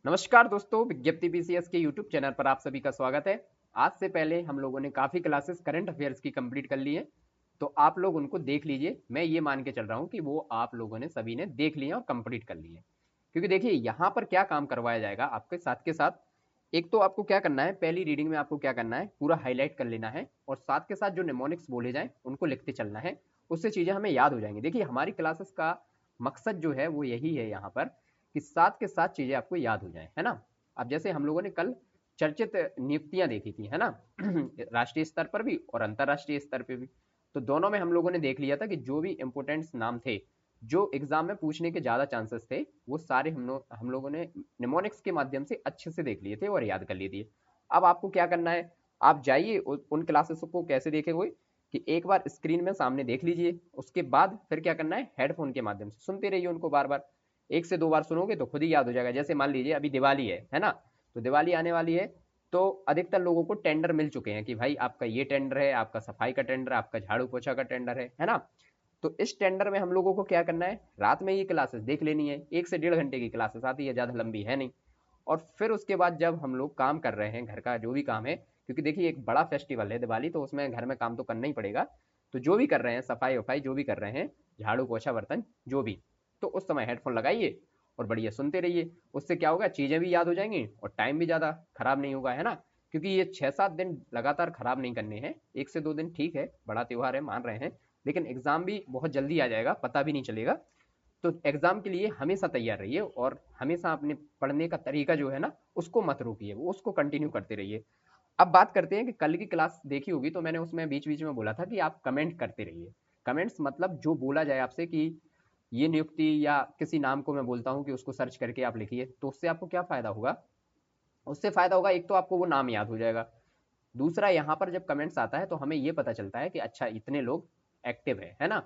नमस्कार दोस्तों, विज्ञप्ति बीसीएस के यूट्यूब चैनल पर आप सभी का स्वागत है। आज से पहले हम लोगों ने काफ़ी क्लासेस करंट अफेयर्स की कंप्लीट कर ली है, तो आप लोग उनको देख लीजिए। मैं ये मान के चल रहा हूँ कि वो आप लोगों ने सभी ने देख लिए और कंप्लीट कर लिए, क्योंकि देखिए यहाँ पर क्या काम करवाया जाएगा आपके साथ के साथ। एक तो आपको क्या करना है, पहली रीडिंग में आपको क्या करना है, पूरा हाईलाइट कर लेना है और साथ के साथ जो निमोनिक्स बोले जाए उनको लिखते चलना है। उससे चीज़ें हमें याद हो जाएंगी। देखिए हमारी क्लासेस का मकसद जो है वो यही है यहाँ पर कि साथ के साथ चीज़ें आपको याद हो जाएं, है ना। अब जैसे हम लोगों ने कल चर्चित नियुक्तियां देखी थी, है ना, राष्ट्रीय स्तर पर भी और अंतर्राष्ट्रीय स्तर पर भी। तो दोनों में हम लोगों ने देख लिया था कि जो भी इंपोर्टेंट नाम थे, जो एग्जाम में पूछने के ज्यादा चांसेस थे, वो सारे हम लोगों ने निमोनिक्स के माध्यम से अच्छे से देख लिए थे और याद कर लिए थे। अब आपको क्या करना है, आप जाइए उन क्लासेस को कैसे देखे हुए कि एक बार स्क्रीन में सामने देख लीजिए, उसके बाद फिर क्या करना है, हेडफोन के माध्यम से सुनते रहिए उनको बार बार। एक से दो बार सुनोगे तो खुद ही याद हो जाएगा। जैसे मान लीजिए अभी दिवाली है ना, तो दिवाली आने वाली है, तो अधिकतर लोगों को टेंडर मिल चुके हैं कि भाई आपका ये टेंडर है, आपका सफाई का टेंडर, आपका झाड़ू पोछा का टेंडर है ना। तो इस टेंडर में हम लोगों को क्या करना है, रात में ये क्लासेस देख लेनी है। 1 से 1.5 घंटे की क्लासेस आती है, ज़्यादा लंबी है नहीं। और फिर उसके बाद जब हम लोग काम कर रहे हैं, घर का जो भी काम है, क्योंकि देखिए एक बड़ा फेस्टिवल है दिवाली, तो उसमें घर में काम तो करना ही पड़ेगा। तो जो भी कर रहे हैं, सफाई वफाई जो भी कर रहे हैं, झाड़ू पोछा बर्तन जो भी, तो उस समय हेडफोन लगाइए और बढ़िया सुनते रहिए। उससे क्या होगा, चीज़ें भी याद हो जाएंगी और टाइम भी ज़्यादा खराब नहीं होगा, है ना। क्योंकि ये 6-7 दिन लगातार खराब नहीं करने हैं। 1 से 2 दिन ठीक है, बड़ा त्यौहार है, मान रहे हैं, लेकिन एग्जाम भी बहुत जल्दी आ जाएगा, पता भी नहीं चलेगा। तो एग्जाम के लिए हमेशा तैयार रहिए और हमेशा अपने पढ़ने का तरीका जो है ना, उसको मत रोकिए, वो उसको कंटिन्यू करते रहिए। अब बात करते हैं कि कल की क्लास देखी होगी, तो मैंने उसमें बीच बीच में बोला था कि आप कमेंट करते रहिए। कमेंट्स मतलब जो बोला जाए आपसे कि ये नियुक्ति या किसी नाम को मैं बोलता हूँ कि उसको सर्च करके आप लिखिए, तो उससे आपको क्या फायदा होगा। उससे फायदा होगा, एक तो आपको वो नाम याद हो जाएगा। दूसरा, यहाँ पर जब कमेंट्स आता है तो हमें ये पता चलता है कि अच्छा इतने लोग एक्टिव है ना।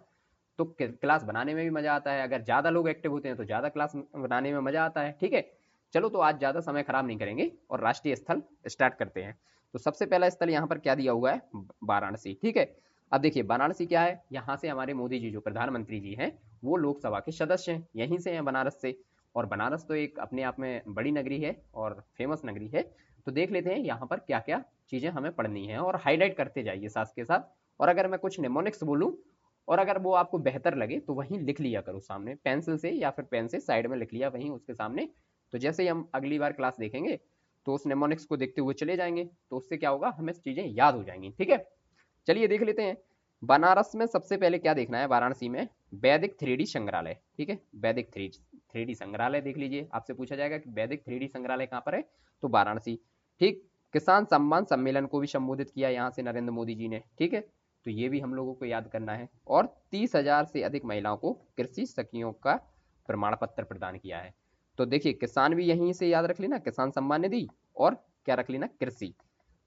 तो क्लास बनाने में भी मजा आता है। अगर ज्यादा लोग एक्टिव होते हैं तो ज्यादा क्लास बनाने में मजा आता है। ठीक है, चलो तो आज ज्यादा समय खराब नहीं करेंगे और राष्ट्रीय स्थल स्टार्ट करते हैं। तो सबसे पहला स्थल यहाँ पर क्या दिया हुआ है, वाराणसी। ठीक है, अब देखिए वाराणसी क्या है, यहाँ से हमारे मोदी जी जो प्रधानमंत्री जी हैं, वो लोकसभा के सदस्य हैं, यहीं से हैं, बनारस से। और बनारस तो एक अपने आप में बड़ी नगरी है और फेमस नगरी है। तो देख लेते हैं यहाँ पर क्या क्या चीजें हमें पढ़नी है और हाईलाइट करते जाइए साथ के साथ। और अगर मैं कुछ निमोनिक्स बोलूं और अगर वो आपको बेहतर लगे तो वहीं लिख लिया करो सामने, पेंसिल से या फिर पेन से साइड में लिख लिया वहीं उसके सामने। तो जैसे ही हम अगली बार क्लास देखेंगे तो उस नेमोनिक्स को देखते हुए चले जाएंगे, तो उससे क्या होगा, हमें चीजें याद हो जाएंगी। ठीक है, चलिए देख लेते हैं। बनारस में सबसे पहले क्या देखना है, वाराणसी में वैदिक 3D संग्रहालय। ठीक है, वैदिक थ्री डी संग्रहालय देख लीजिए। आपसे पूछा जाएगा कि वैदिक 3D संग्रहालय कहाँ पर है, तो वाराणसी। ठीक, किसान सम्मान सम्मेलन को भी संबोधित किया यहाँ से नरेंद्र मोदी जी ने। ठीक है, तो ये भी हम लोगों को याद करना है। और 30,000 से अधिक महिलाओं को कृषि सखियों का प्रमाण पत्र प्रदान किया है। तो देखिए किसान भी यहीं से याद रख लेना, किसान सम्मान निधि, और क्या रख लेना, कृषि।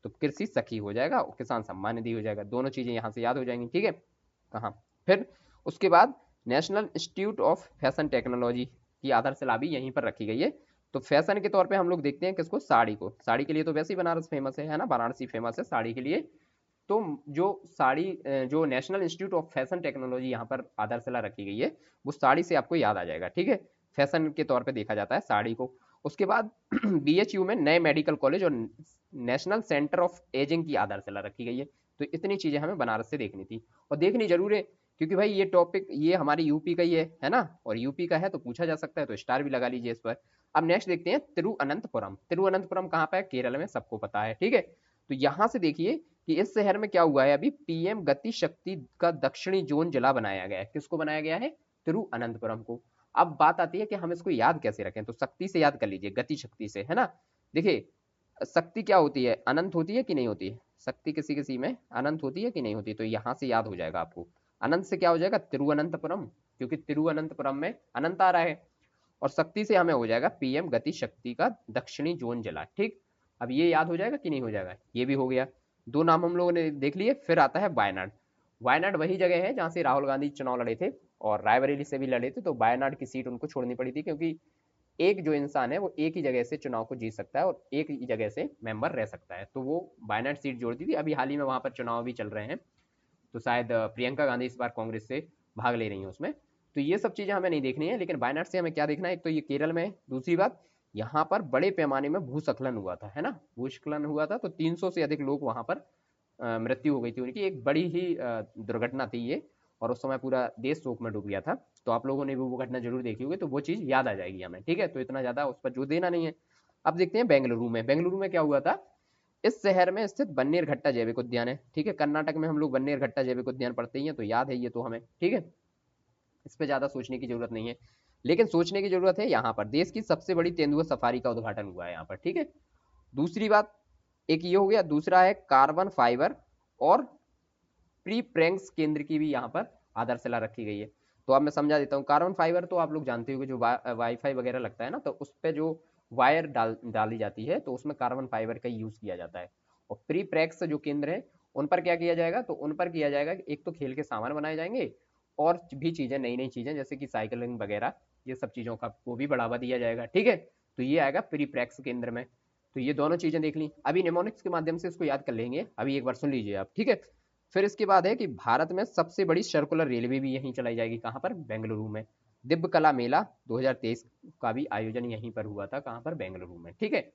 तो कृषि सखी हो जाएगा और किसान सम्मान निधि हो जाएगा, दोनों चीजें यहाँ से याद हो जाएंगी। ठीक है, कहाँ फिर उसके बाद national institute of fashion technology की आधारशिला भी यहीं पर रखी गई है। तो फैशन के तौर पे हम लोग देखते हैं किसको, साड़ी को। साड़ी के लिए तो वैसे ही बनारस फेमस है ना, वाराणसी फेमस है साड़ी के लिए। तो जो साड़ी, जो national institute of fashion technology यहाँ पर आधारशिला रखी गई है, वो साड़ी से आपको याद आ जाएगा। ठीक है, फैशन के तौर पे देखा जाता है साड़ी को। उसके बाद बीएचयू में नए मेडिकल कॉलेज और नेशनल सेंटर ऑफ एजिंग की आधारशिला रखी गई है। तो इतनी चीजें हमें बनारस से देखनी थी और देखनी जरूर है, क्योंकि भाई ये टॉपिक ये हमारी यूपी का ही है ना, और यूपी का है तो पूछा जा सकता है, तो स्टार भी लगा लीजिए इस पर। अब नेक्स्ट देखते हैं तिरुअनंतपुरम। तिरुअनंतपुरम कहाँ पे है, केरल में, सबको पता है। ठीक है, तो यहां से देखिए कि इस शहर में क्या हुआ है, अभी पीएम गति शक्ति का दक्षिणी जोन जिला बनाया गया है। किसको बनाया गया है, तिरुअनंतपुरम को। अब बात आती है कि हम इसको याद कैसे रखें, तो शक्ति से याद कर लीजिए, गति शक्ति से, है ना। देखिए शक्ति क्या होती है, अनंत होती है कि नहीं होती है, शक्ति किसी किसी में अनंत होती है कि नहीं होती, तो यहां से याद हो जाएगा आपको। अनंत से क्या हो जाएगा, तिरुअनंतपुरम, क्योंकि तिरुअनंतपुरम में अनंत आ रहा है। और शक्ति से हमें हो जाएगा पीएम गति शक्ति का दक्षिणी जोन जिला। ठीक, अब ये याद हो जाएगा कि नहीं हो जाएगा, ये भी हो गया। दो नाम हम लोगों ने देख लिए। फिर आता है वायनाड। वायनाड वही जगह है जहां से राहुल गांधी चुनाव लड़े थे और रायबरेली से भी लड़े थे। तो वायनाड की सीट उनको छोड़नी पड़ी थी, क्योंकि एक जो इंसान है वो एक ही जगह से चुनाव को जीत सकता है और एक ही जगह से मेंबर रह सकता है, तो वो वायनाड सीट जोड़ दी थी। अभी हाल ही में वहां पर चुनाव भी चल रहे हैं, तो शायद प्रियंका गांधी इस बार कांग्रेस से भाग ले रही है उसमें। तो ये सब चीजें हमें नहीं देखनी है, लेकिन वायनाड से हमें क्या देखना है, एक तो ये केरल में है, दूसरी बात यहाँ पर बड़े पैमाने में भूस्खलन हुआ था, है ना, भूस्खलन हुआ था, तो 300 से अधिक लोग वहां पर मृत्यु हो गई थी उनकी। एक बड़ी ही दुर्घटना थी ये, और उस समय पूरा देश शोक में डूब गया था। तो आप लोगों ने भी वो घटना जरूर देखी होगी, तो वो चीज याद आ जाएगी हमें, ठीक है, तो इतना ज्यादा उस पर जोर देना नहीं है। अब देखते हैं बेंगलुरु में। बेंगलुरु में क्या हुआ था, इस शहर में स्थित बन्नेरघट्टा जैविक उद्यान है, ठीक है, कर्नाटक में हम लोग बन्नेरघट्टा जैविक उद्यान पढ़ते ही हैं, तो याद है ये तो हमें, ठीक है, इस पर ज्यादा सोचने की जरूरत नहीं है। लेकिन सोचने की जरूरत है, यहाँ पर देश की सबसे बड़ी तेंदुआ सफारी का उद्घाटन हुआ है यहाँ पर, ठीक है। दूसरी बात, एक ये हो गया, दूसरा है कार्बन फाइबर और प्री प्रैंक्स केंद्र की भी यहाँ पर आधारशिला रखी गई है। तो अब मैं समझा देता हूँ। कार्बन फाइबर तो आप लोग जानते हो, जो वाईफाई वगैरह लगता है ना, तो उस पर जो वायर डाली जाती है, तो उसमें कार्बन फाइबर का यूज किया जाता है। और प्री प्रैक्स जो केंद्र है, उन पर क्या किया जाएगा, तो उन पर किया जाएगा एक तो खेल के सामान बनाए जाएंगे, और भी चीजें, नई नई चीजें जैसे कि साइकिलिंग वगैरह, ये सब चीजों का को भी बढ़ावा दिया जाएगा, ठीक है। तो ये आएगा प्री प्रैक्स केंद्र में। तो ये दोनों चीजें देख ली, अभी निमोनिक्स के माध्यम से इसको याद कर लेंगे, अभी एक बार सुन लीजिए आप, ठीक है। फिर इसके बाद है कि भारत में सबसे बड़ी सर्कुलर रेलवे भी यहीं चलाई जाएगी, कहाँ पर, बेंगलुरु में। दिव्य कला मेला 2023 का भी आयोजन यहीं पर हुआ था, कहाँ पर, बेंगलुरु में, ठीक है।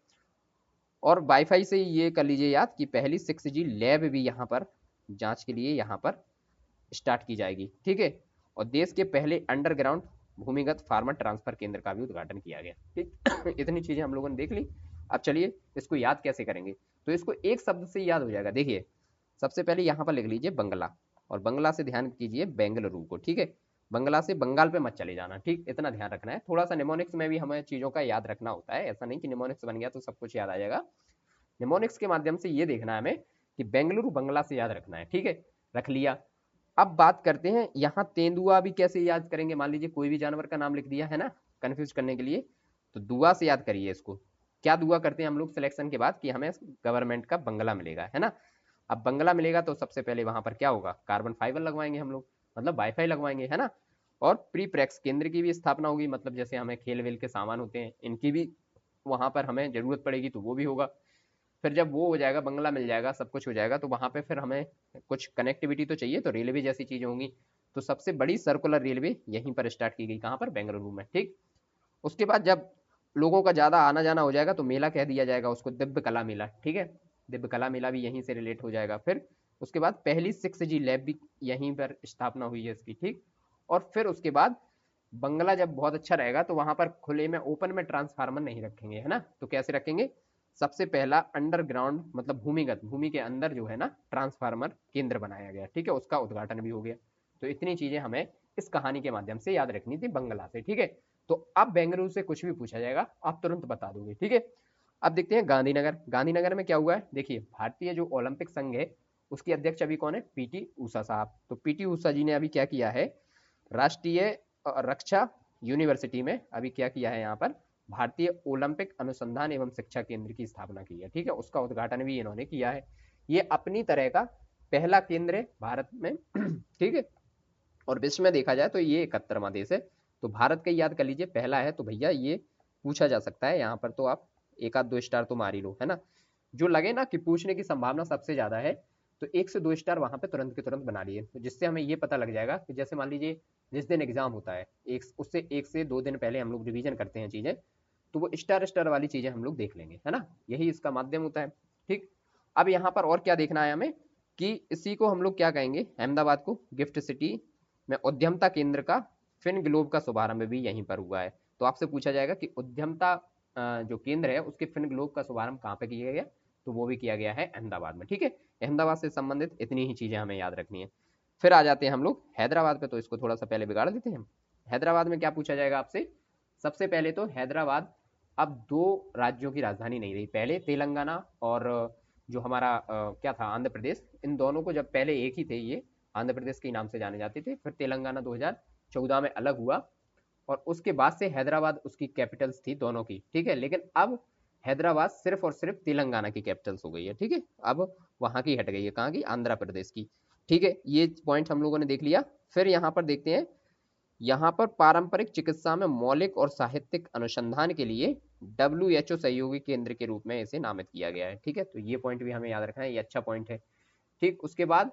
और वाईफाई से ये कर लीजिए याद कि पहली 6G लैब भी यहाँ पर जांच के लिए यहाँ पर स्टार्ट की जाएगी, ठीक है। और देश के पहले अंडरग्राउंड भूमिगत फार्मर ट्रांसफर केंद्र का भी उद्घाटन किया गया, ठीक। इतनी चीजें हम लोगों ने देख ली। अब चलिए इसको याद कैसे करेंगे, तो इसको एक शब्द से याद हो जाएगा। देखिए, सबसे पहले यहाँ पर लिख लीजिए बंगला, और बंगला से ध्यान कीजिए बेंगलुरु को, ठीक है। बंगला से बंगाल पे मत चले जाना, ठीक, इतना ध्यान रखना है। थोड़ा सा निमोनिक्स में भी हमें चीजों का याद रखना होता है, ऐसा नहीं कि निमोनिक्स बन गया तो सब कुछ याद आ जाएगा। निमोनिक्स के माध्यम से ये देखना है हमें कि बेंगलुरु बंगला से याद रखना है, ठीक है, रख लिया। अब बात करते हैं यहाँ तेंदुआ भी कैसे याद करेंगे। मान लीजिए कोई भी जानवर का नाम लिख दिया है ना, कंफ्यूज करने के लिए, तो दुआ से याद करिए इसको। क्या दुआ करते हैं हम लोग सिलेक्शन के बाद कि हमें गवर्नमेंट का बंगला मिलेगा, है ना। अब बंगला मिलेगा तो सबसे पहले वहां पर क्या होगा, कार्बन फाइबर लगवाएंगे हम लोग, मतलब वाईफाई लगवाएंगे, है ना। और प्री प्रेक्स केंद्र की भी स्थापना होगी, मतलब जैसे हमें खेल वेल के सामान होते हैं, इनकी भी वहां पर हमें जरूरत पड़ेगी, तो वो भी होगा। फिर जब वो हो जाएगा, बंगला मिल जाएगा, सब कुछ हो जाएगा, तो वहां पे फिर हमें कुछ कनेक्टिविटी तो चाहिए, तो रेलवे जैसी चीजें होंगी। तो सबसे बड़ी सर्कुलर रेलवे यहीं पर स्टार्ट की गई, कहाँ पर, बेंगलुरु में, ठीक। उसके बाद जब लोगों का ज्यादा आना जाना हो जाएगा, तो मेला कह दिया जाएगा उसको, दिव्य कला मेला, ठीक है। दिव्य कला मेला भी यहीं से रिलेट हो जाएगा। फिर उसके बाद पहली 6G लैब भी यहीं पर स्थापना हुई है इसकी, ठीक। और फिर उसके बाद बंगला जब बहुत अच्छा रहेगा, तो वहां पर खुले में, ओपन में ट्रांसफार्मर नहीं रखेंगे, है ना। तो कैसे रखेंगे, सबसे पहला अंडरग्राउंड, मतलब भूमिगत, भूमि के अंदर जो है ना, ट्रांसफार्मर केंद्र बनाया गया, ठीक है, उसका उद्घाटन भी हो गया। तो इतनी चीजें हमें इस कहानी के माध्यम से याद रखनी थी बंगला से, ठीक है। तो अब बेंगलुरु से कुछ भी पूछा जाएगा आप तुरंत बता दोगे, ठीक है। अब देखते हैं गांधीनगर। गांधीनगर में क्या हुआ है, देखिए, भारतीय जो ओलंपिक संघ है, उसके अध्यक्ष अभी कौन है, पीटी ऊषा साहब। तो पीटी ऊषा जी ने अभी क्या किया है, राष्ट्रीय रक्षा यूनिवर्सिटी में अभी क्या किया है, यहाँ पर भारतीय ओलंपिक अनुसंधान एवं शिक्षा केंद्र की स्थापना की है, ठीक है। उसका उद्घाटन भी इन्होंने किया है। ये अपनी तरह का पहला केंद्र है भारत में, ठीक है। और विश्व में देखा जाए तो ये 71वां देश है। तो भारत का याद कर लीजिए, पहला है, तो भैया ये पूछा जा सकता है यहाँ पर, तो आप एक आध दो स्टार तो मार ही लो, है ना। जो लगे ना कि पूछने की संभावना सबसे ज्यादा है, तो 1 से 2 स्टार वहां पे तुरंत के तुरंत बना लिए, तो जिससे हमें ये पता लग जाएगा कि जैसे मान लीजिए जिस दिन एग्जाम होता है, उससे 1 से 2 दिन पहले हम लोग रिवीजन करते हैं चीजें, तो वो स्टार स्टार वाली चीजें हम लोग देख लेंगे, है ना। यही इसका माध्यम होता है, ठीक। अब यहाँ पर और क्या देखना है हमें, कि इसी को हम लोग क्या कहेंगे, अहमदाबाद को गिफ्ट सिटी में उद्यमता केंद्र का फिन ग्लोब का शुभारंभ भी यहीं पर हुआ है। तो आपसे पूछा जाएगा कि उद्यमता जो केंद्र है, उसके फिन ग्लोब का शुभारंभ कहाँ पे किया गया, तो वो भी किया गया है अहमदाबाद में, ठीक है। अहमदाबाद से संबंधित इतनी ही चीजें हमें याद रखनी है। फिर आ जाते हैं हम लोग हैदराबाद पे, तो इसको थोड़ा सा पहले बिगाड़ देते हैं। हैदराबाद में क्या पूछा जाएगा आपसे, सबसे पहले तो हैदराबाद अब 2 राज्यों की राजधानी नहीं रही। पहले तेलंगाना और जो हमारा क्या था, आंध्र प्रदेश, इन दोनों को जब पहले एक ही थे, ये आंध्र प्रदेश के नाम से जाने जाते थे। फिर तेलंगाना 2014 में अलग हुआ, और उसके बाद से हैदराबाद उसकी कैपिटल्स थी दोनों की, ठीक है। लेकिन अब हैदराबाद सिर्फ और सिर्फ तेलंगाना की कैपिटल्स हो गई है, ठीक है। अब वहां की हट गई है, कहाँ की, आंध्र प्रदेश की, ठीक है। ये पॉइंट हम लोगों ने देख लिया। फिर यहाँ पर देखते हैं, यहाँ पर पारंपरिक चिकित्सा में मौलिक और साहित्यिक अनुसंधान के लिए WHO सहयोगी केंद्र के रूप में इसे नामित किया गया है, ठीक है। तो ये पॉइंट भी हमें याद रखना है, ये अच्छा पॉइंट है, ठीक। उसके बाद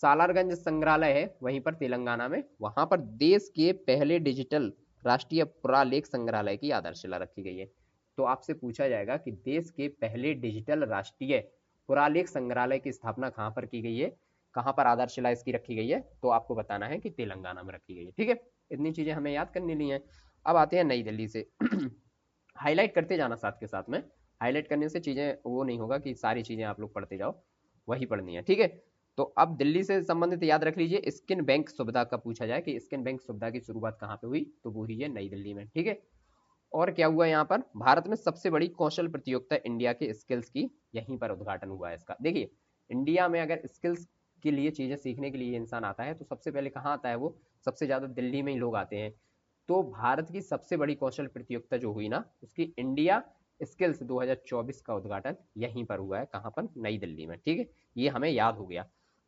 सालारगंज संग्रहालय है वहीं पर तेलंगाना में, वहां पर देश के पहले डिजिटल राष्ट्रीय पुरालेख संग्रहालय की आधारशिला रखी गई है। तो आपसे पूछा जाएगा कि देश के पहले डिजिटल राष्ट्रीय पुरालेख संग्रहालय की स्थापना कहाँ पर की गई है, कहाँ पर आधारशिला इसकी रखी गई है, तो आपको बताना है कि तेलंगाना में रखी गई है। ठीक है, इतनी चीजें हमें याद करनी ली हैं। अब आते हैं नई दिल्ली से। हाईलाइट करते जाना साथ के साथ में, हाईलाइट करने से चीजें वो नहीं होगा कि सारी चीजें आप लोग पढ़ते जाओ, वही पढ़नी है। ठीक है, तो अब दिल्ली से संबंधित याद रख लीजिए, स्किन बैंक सुविधा का पूछा जाए कि स्किन बैंक सुविधा की शुरुआत कहाँ पे हुई, तो वो हुई है नई दिल्ली में। ठीक है, और क्या हुआ यहाँ पर, भारत में सबसे बड़ी कौशल प्रतियोगिता इंडिया के स्किल्स की यहीं पर उद्घाटन हुआ है इसका। देखिए, इंडिया में अगर स्किल्स के लिए चीजें सीखने के लिए इंसान आता है तो सबसे पहले कहाँ आता है, वो सबसे ज्यादा दिल्ली में ही लोग आते हैं। तो भारत की सबसे बड़ी कौशल प्रतियोगिता जो हुई ना, उसकी इंडिया स्किल्स 2024 का उद्घाटन यहीं पर हुआ है। कहाँ पर, नई दिल्ली में। ठीक है, ये हमें याद हो गया।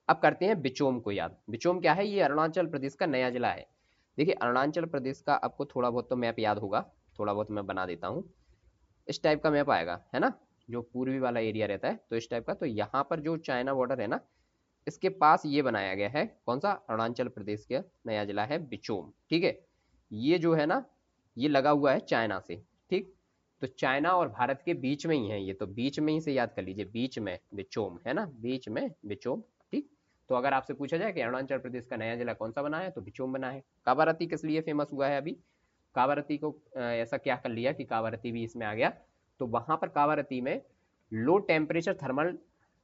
अब करते हैं बिचोम को याद। बिचोम क्या है, ये अरुणाचल प्रदेश का नया जिला है। देखिए, अरुणाचल प्रदेश का आपको थोड़ा बहुत तो मैप याद होगा, थोड़ा बहुत मैं बना देता हूँ। इस टाइप का मैप आएगा, है ना, जो पूर्वी वाला एरिया रहता है, तो इस टाइप का। तो यहाँ पर जो चाइना बॉर्डर है ना, इसके पास ये बनाया गया है, कौन सा, अरुणाचल प्रदेश का नया जिला है बिचोम। ठीक है, ये जो है ना, ये लगा हुआ है चाइना से। ठीक, तो चाइना और भारत के बीच में ही है ये, तो बीच में ही से याद कर लीजिए, बीच में बिचोम है ना, बीच में बिचोम। ठीक, तो अगर आपसे पूछा जाए कि अरुणाचल प्रदेश का नया जिला कौन सा बना है, तो बिचोम बना है। कावारती किस लिए फेमस हुआ है अभी, कावारती को ऐसा क्या कर लिया कि कावारती भी इसमें आ गया, तो वहां पर कावारती में लो टेम्परेचर थर्मल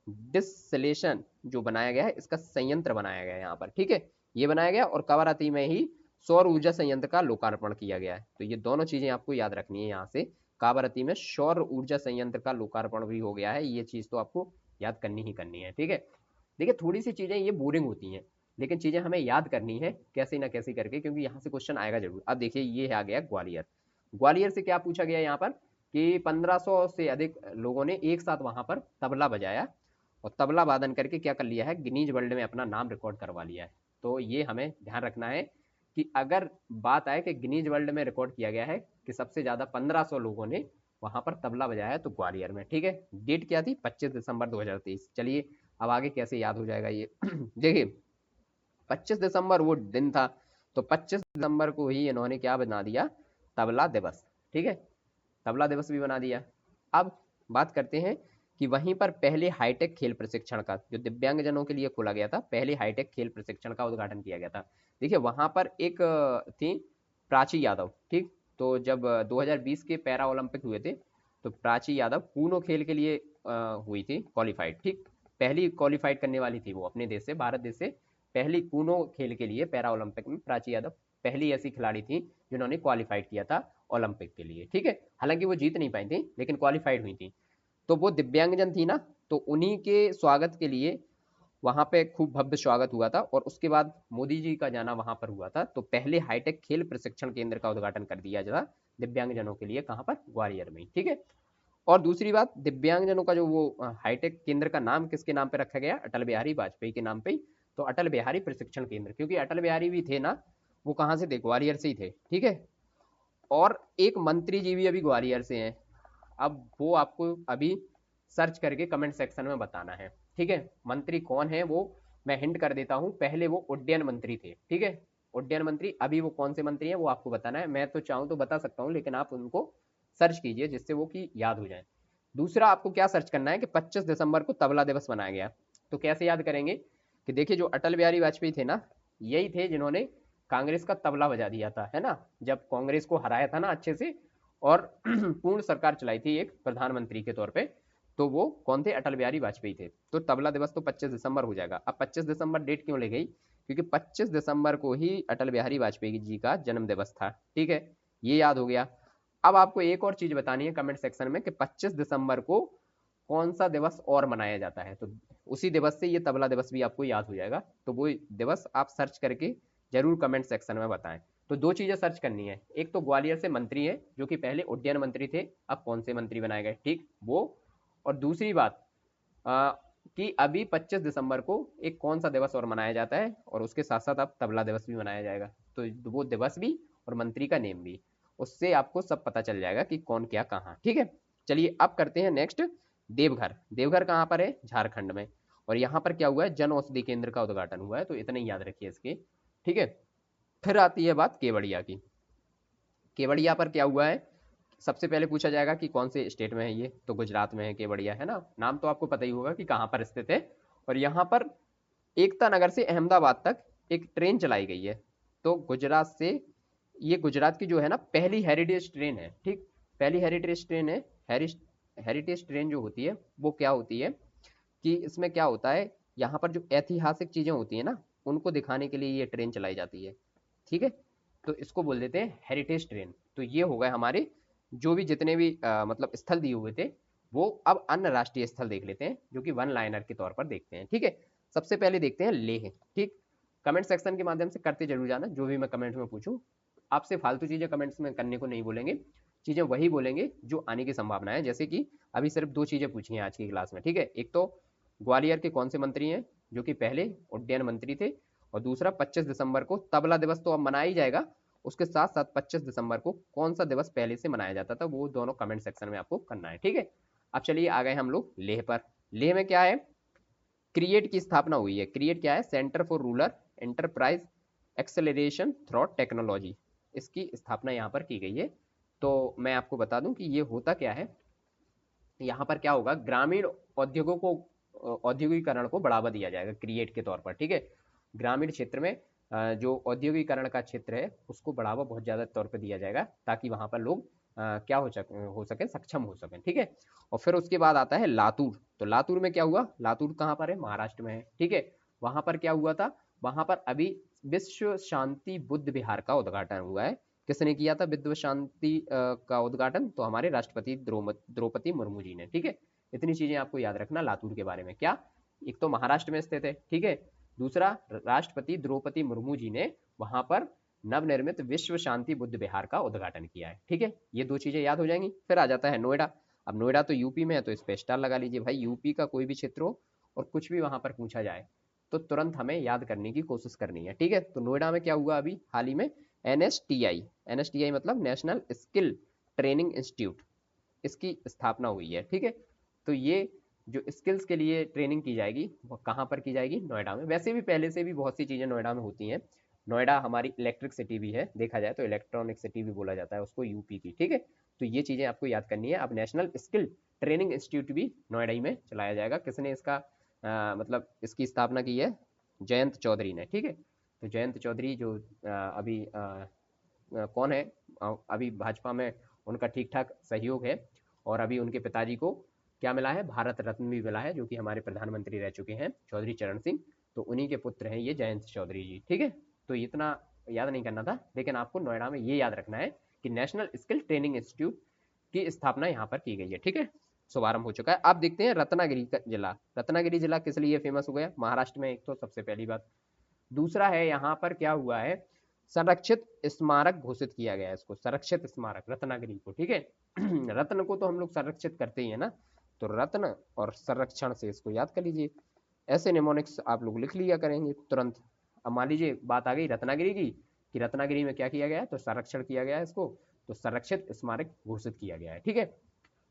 डिसलेशन जो बनाया गया है, इसका संयंत्र बनाया गया है यहाँ पर। ठीक है, ये बनाया गया, और कावारती में ही सौर ऊर्जा संयंत्र का लोकार्पण किया गया है। तो ये दोनों चीजें आपको याद रखनी है यहाँ से, कावारती में सौर ऊर्जा संयंत्र का लोकार्पण भी हो गया है, ये चीज तो आपको याद करनी ही करनी है। ठीक है, देखिए थोड़ी सी चीजें ये बोरिंग होती हैं, लेकिन चीजें हमें याद करनी है कैसे ना कैसे करके, क्योंकि यहाँ से क्वेश्चन आएगा जरूर। अब देखिए, ये आ गया ग्वालियर। ग्वालियर से क्या पूछा गया यहाँ पर कि 1500 से अधिक लोगों ने एक साथ वहां पर तबला बजाया, और तबला वादन करके क्या कर लिया है, गिनीज वर्ल्ड में अपना नाम रिकॉर्ड करवा लिया है। तो ये हमें ध्यान रखना है कि अगर बात आए कि गिनीज वर्ल्ड में रिकॉर्ड किया गया है कि सबसे ज्यादा 1500 लोगों ने वहां पर तबला बजाया है, तो ग्वालियर में। ठीक है, डेट क्या थी, 25 दिसंबर 2023। चलिए, अब आगे कैसे याद हो जाएगा ये। देखिए, 25 दिसंबर वो दिन था, तो 25 दिसंबर को ही इन्होंने क्या बना दिया, तबला दिवस। ठीक है, तबला दिवस भी बना दिया। अब बात करते हैं कि वहीं पर पहले हाईटेक खेल प्रशिक्षण का, जो दिव्यांगजनों के लिए खोला गया था, पहले हाईटेक खेल प्रशिक्षण का उद्घाटन किया गया था। देखिए, वहां पर एक थी प्राची यादव। ठीक, तो जब 2020 के पैरा ओलंपिक हुए थे, तो प्राची यादव कूनो खेल के लिए हुई थी क्वालिफाइड। ठीक, पहली क्वालिफाइड करने वाली थी वो अपने देश से, भारत देश से पहली कूनो खेल के लिए पैरा ओलंपिक में प्राची यादव पहली ऐसी खिलाड़ी थी जिन्होंने क्वालिफाइड किया था ओलंपिक के लिए। ठीक है, हालांकि वो जीत नहीं पाई थी, लेकिन क्वालिफाइड हुई थी। तो वो दिव्यांगजन थी ना, तो उन्हीं के स्वागत के लिए वहां पे खूब भव्य स्वागत हुआ था, और उसके बाद मोदी जी का जाना वहां पर हुआ था। तो पहले हाईटेक खेल प्रशिक्षण केंद्र का उद्घाटन कर दिया था दिव्यांगजनों के लिए, कहां पर, ग्वालियर में। ठीक है, और दूसरी बात, दिव्यांगजनों का जो वो हाईटेक केंद्र का नाम किसके नाम पे रखा गया, अटल बिहारी वाजपेयी के नाम पे ही। तो अटल बिहारी प्रशिक्षण केंद्र, क्योंकि अटल बिहारी भी थे ना, वो कहाँ से थे, ग्वालियर से ही थे। ठीक है, और एक मंत्री जी भी अभी ग्वालियर से हैं। अब वो आपको अभी सर्च करके कमेंट सेक्शन में बताना है। ठीक है, मंत्री कौन है वो मैं हिंट कर देता हूं, पहले वो उड्डयन मंत्री थे। ठीक है, उड्डयन मंत्री, अभी वो कौन से मंत्री हैं वो आपको बताना है। मैं तो चाहूं तो बता सकता हूं, लेकिन आप उनको सर्च कीजिए जिससे वो की याद हो जाए। दूसरा आपको क्या सर्च करना है कि 25 दिसंबर को तबला दिवस मनाया गया, तो कैसे याद करेंगे कि देखिए, जो अटल बिहारी वाजपेयी थे ना, यही थे जिन्होंने कांग्रेस का तबला बजा दिया था, है ना, जब कांग्रेस को हराया था ना अच्छे से, और पूर्ण सरकार चलाई थी एक प्रधानमंत्री के तौर पे। तो वो कौन थे, अटल बिहारी वाजपेयी थे। तो तबला दिवस तो 25 दिसंबर हो जाएगा। अब 25 दिसंबर डेट क्यों ले गई, क्योंकि 25 दिसंबर को ही अटल बिहारी वाजपेयी जी का जन्म दिवस था। ठीक है, ये याद हो गया। अब आपको एक और चीज बतानी है कमेंट सेक्शन में कि 25 दिसंबर को कौन सा दिवस और मनाया जाता है, तो उसी दिवस से ये तबला दिवस भी आपको याद हो जाएगा। तो वो दिवस आप सर्च करके जरूर कमेंट सेक्शन में बताएं। तो दो चीजें सर्च करनी है, एक तो ग्वालियर से मंत्री है जो कि पहले उड्डयन मंत्री थे, अब कौन से मंत्री बनाए गए, ठीक वो। और दूसरी बात कि अभी 25 दिसंबर को एक कौन सा दिवस और मनाया जाता है, और उसके साथ साथ अब तबला दिवस भी मनाया जाएगा। तो वो दिवस भी और मंत्री का नेम भी, उससे आपको सब पता चल जाएगा कि कौन क्या कहाँ। ठीक है, चलिए अब करते हैं नेक्स्ट, देवघर। देवघर कहाँ पर है, झारखंड में। और यहाँ पर क्या हुआ है, जन औषधि केंद्र का उद्घाटन हुआ है, तो इतने ही याद रखिए इसके। ठीक है, फिर आती है बात केवड़िया की। केवड़िया पर क्या हुआ है, सबसे पहले पूछा जाएगा कि कौन से स्टेट में है ये, तो गुजरात में है, केवड़िया है ना, नाम तो आपको पता ही होगा कि कहाँ पर स्थित है। और यहाँ पर एकता नगर से अहमदाबाद तक एक ट्रेन चलाई गई है। तो गुजरात से, ये गुजरात की जो है ना पहली हेरिटेज ट्रेन है, ठीक, पहली हेरिटेज ट्रेन है। हेरिटेज ट्रेन जो होती है वो क्या होती है कि इसमें क्या होता है, यहाँ पर जो ऐतिहासिक चीजें होती है ना उनको दिखाने के लिए ये ट्रेन चलाई जाती है, ठीक है। तो इसको बोल देते हैं हेरिटेज ट्रेन। तो ये हो गए हमारे जो भी जितने भी मतलब स्थल दिए हुए थे, वो अब अन्य राष्ट्रीय स्थल देख लेते हैं जो कि वन लाइनर के तौर पर देखते हैं, ठीक है। सबसे पहले देखते हैं लेह, ठीक। कमेंट सेक्शन के माध्यम से करते जरूर जाना, जो भी मैं कमेंट में पूछूं आपसे फालतू चीजें कमेंट्स में करने को नहीं बोलेंगे, चीजें वही बोलेंगे जो आने की संभावना है। जैसे कि अभी सिर्फ 2 चीजें पूछी हैं आज की क्लास में, ठीक है। एक तो ग्वालियर के कौन से मंत्री हैं जो कि पहले उड्डयन मंत्री थे, और दूसरा 25 दिसंबर को तबला दिवस तो अब मनाया ही जाएगा, उसके साथ साथ 25 दिसंबर को कौन सा दिवस पहले से मनाया जाता था, वो दोनों कमेंट सेक्शन में आपको करना है, ठीक है। अब चलिए आ गए हम लोग लेह पर। लेह में क्या है, क्रिएट की स्थापना हुई है। क्रिएट क्या है, centre for rural enterprise acceleration through technology, इसकी स्थापना यहाँ पर की गई है। तो मैं आपको बता दूं कि ये होता क्या है, यहाँ पर क्या होगा, ग्रामीण उद्योगों को औद्योगिकरण को बढ़ावा दिया जाएगा क्रिएट के तौर पर, ठीक है। ग्रामीण क्षेत्र में जो औद्योगिकरण का क्षेत्र है उसको बढ़ावा बहुत ज़्यादा तौर पर दिया जाएगा, ताकि वहाँ पर लोग क्या हो सके, सक्षम हो सकें, ठीक है। और फिर उसके बाद आता है लातूर। तो लातूर में क्या हुआ, लातूर कहाँ पर है, महाराष्ट्र में है, ठीक है। वहाँ पर क्या हुआ था, वहाँ पर अभी विश्व शांति बुद्ध विहार का उद्घाटन हुआ है। किसने किया था विश्व शांति का उद्घाटन, तो हमारे राष्ट्रपति द्रौपदी मुर्मू जी ने, ठीक है। इतनी चीजें आपको याद रखना लातूर के बारे में। क्या, एक तो महाराष्ट्र में स्थित है, ठीक है, दूसरा राष्ट्रपति द्रौपदी मुर्मू जी ने वहां पर नवनिर्मित विश्व शांति बुद्ध विहार का उद्घाटन किया है, ठीक है। ये 2 चीजें याद हो जाएंगी। फिर आ जाता है नोएडा। अब नोएडा तो यूपी में है, तो इस पे स्टार लगा लीजिए भाई। यूपी का कोई भी क्षेत्र हो और कुछ भी वहां पर पूछा जाए तो तुरंत हमें याद करने की कोशिश करनी है, ठीक है। तो नोएडा में क्या हुआ अभी हाल ही में, एनएसटीआई मतलब नेशनल स्किल ट्रेनिंग इंस्टीट्यूट, इसकी स्थापना हुई है, ठीक है। तो ये जो स्किल्स के लिए ट्रेनिंग की जाएगी वो कहाँ पर की जाएगी, नोएडा में। वैसे भी पहले से भी बहुत सी चीज़ें नोएडा में होती हैं। नोएडा हमारी इलेक्ट्रिक सिटी भी है, देखा जाए तो इलेक्ट्रॉनिक सिटी भी बोला जाता है उसको, यूपी की, ठीक है। तो ये चीज़ें आपको याद करनी है। अब नेशनल स्किल ट्रेनिंग इंस्टीट्यूट भी नोएडा ही में चलाया जाएगा। किसने इसका मतलब इसकी स्थापना की है, जयंत चौधरी ने, ठीक है। तो जयंत चौधरी जो अभी कौन है, अभी भाजपा में उनका ठीक ठाक सहयोग है, और अभी उनके पिताजी को क्या मिला है, भारत रत्न भी मिला है, जो कि हमारे प्रधानमंत्री रह चुके हैं चौधरी चरण सिंह। तो उन्हीं के पुत्र हैं ये जयंत चौधरी जी, ठीक है। तो इतना याद नहीं करना था, लेकिन आपको नोएडा में ये याद रखना है कि नेशनल स्किल ट्रेनिंग इंस्टीट्यूट की स्थापना यहाँ पर की गई है, ठीक है। शुभारंभ हो चुका है। आप देखते हैं रत्नागिरी का जिला। रत्नागिरी जिला किस लिए फेमस हो गया, महाराष्ट्र में, एक तो सबसे पहली बात। दूसरा है यहाँ पर क्या हुआ है, संरक्षित स्मारक घोषित किया गया है इसको, संरक्षित स्मारक रत्नागिरी को, ठीक है। रत्न को तो हम लोग संरक्षित करते ही है ना, तो रत्न और संरक्षण से इसको याद कर लीजिए। ऐसे निमोनिक्स आप लोग लिख लिया करेंगे तुरंत। अब मान लीजिए बात आ गई रत्नागिरी की, कि रत्नागिरी में क्या किया गया है, तो संरक्षण किया गया है इसको, तो संरक्षित स्मारक घोषित किया गया है, ठीक है।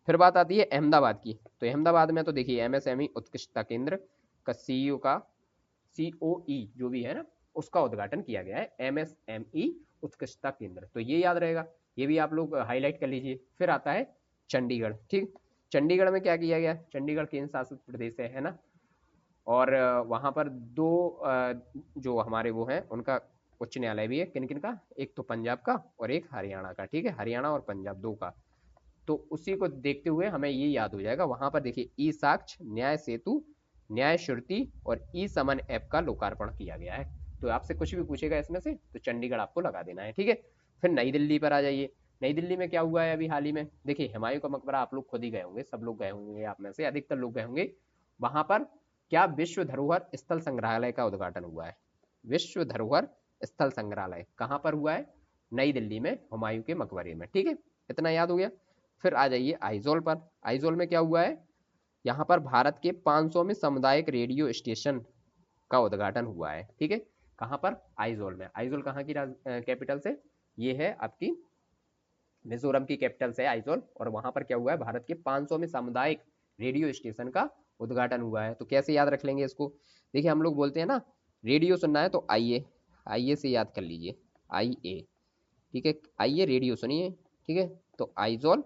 फिर बात आती है अहमदाबाद की। तो अहमदाबाद में तो देखिए एमएसएमई उत्कृष्टता केंद्र का सीईओ का सीओई जो भी है ना, उसका उद्घाटन किया गया है, एमएसएमई उत्कृष्टता केंद्र। तो ये याद रहेगा, ये भी आप लोग हाईलाइट कर लीजिए। फिर आता है चंडीगढ़, ठीक। चंडीगढ़ में क्या किया गया, चंडीगढ़ केंद्र शासित प्रदेश है ना, और वहाँ पर 2 जो हमारे वो हैं उनका उच्च न्यायालय भी है। किन किन का, एक तो पंजाब का और एक हरियाणा का, ठीक है, हरियाणा और पंजाब 2 का। तो उसी को देखते हुए हमें ये याद हो जाएगा। वहां पर देखिए ई साक्ष्य, न्याय सेतु, न्याय श्रुति और ई समन ऐप का लोकार्पण किया गया है। तो आपसे कुछ भी पूछेगा इसमें से तो चंडीगढ़ आपको लगा देना है, ठीक है। फिर नई दिल्ली पर आ जाइए। नई दिल्ली में क्या हुआ है अभी हाल ही में, देखिए हुमायूं का मकबरा आप लोग खुद ही गए होंगे, सब लोग गए होंगे, आप में से अधिकतर लोग गए होंगे। वहां पर क्या विश्व धरोहर स्थल संग्रहालय का उद्घाटन हुआ है। विश्व धरोहर स्थल संग्रहालय कहाँ पर हुआ है, नई दिल्ली में, हुमायूं के मकबरे में, ठीक है। इतना याद हो गया। फिर आ जाइए आइजोल पर। आइजोल में क्या हुआ है, यहाँ पर भारत के 500वें सामुदायिक रेडियो स्टेशन का उद्घाटन हुआ है, ठीक है। कहाँ पर, आइजोल में। आइजोल कहाँ की कैपिटल से, ये है आपकी मिजोरम की कैपिटल से आइजोल। और वहां पर क्या हुआ है, भारत के 500वें सामुदायिक रेडियो स्टेशन का उद्घाटन हुआ है। तो कैसे याद रख लेंगे इसको, देखिए हम लोग बोलते हैं ना रेडियो सुनना है तो आइए, आइए से याद कर लीजिए, आई ए, ठीक है, आइए रेडियो सुनिए, ठीक है। तो आइजोल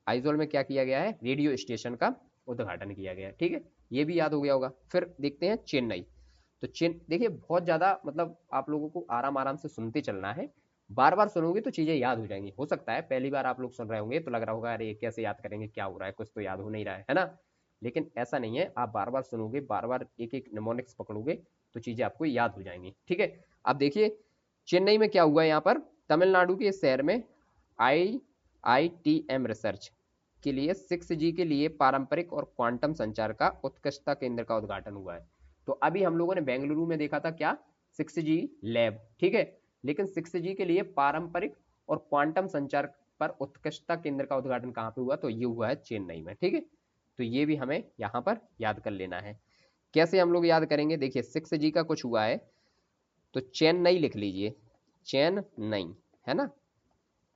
आइजोल में क्या किया गया है, रेडियो स्टेशन का उद्घाटन किया गया है। ठीक है, ये भी याद हो गया होगा। फिर देखते हैं चेन्नई। तो देखिए बहुत ज्यादा मतलब आप लोगों को आराम आराम से सुनते चलना है, बार बार सुनोगे तो चीजें याद हो जाएंगी। हो सकता है पहली बार आप लोग सुन रहे होंगे तो लग रहा होगा अरे कैसे याद करेंगे, क्या हो रहा है, कुछ तो याद हो नहीं रहा है ना। लेकिन ऐसा नहीं है, आप बार बार सुनोगे, बार बार एक एक निमोनिक्स पकड़ोगे तो चीजें आपको याद हो जाएंगी। ठीक है, अब देखिए चेन्नई में क्या हुआ है, यहाँ पर तमिलनाडु के शहर में IITM रिसर्च के लिए 6G के लिए पारंपरिक और क्वांटम संचार का उत्कृष्टता केंद्र का उद्घाटन हुआ है। तो अभी हम लोगों ने बेंगलुरु में देखा था क्या, 6G लैब। ठीक है, लेकिन 6G के लिए पारंपरिक और क्वांटम संचार पर उत्कृष्टता केंद्र का उद्घाटन कहाँ पे हुआ, तो ये हुआ है चेन्नई में। ठीक है, तो ये भी हमें यहाँ पर याद कर लेना है। कैसे हम लोग याद करेंगे, देखिए 6G का कुछ हुआ है तो चेन्नई लिख लीजिए, चेन्नई है ना,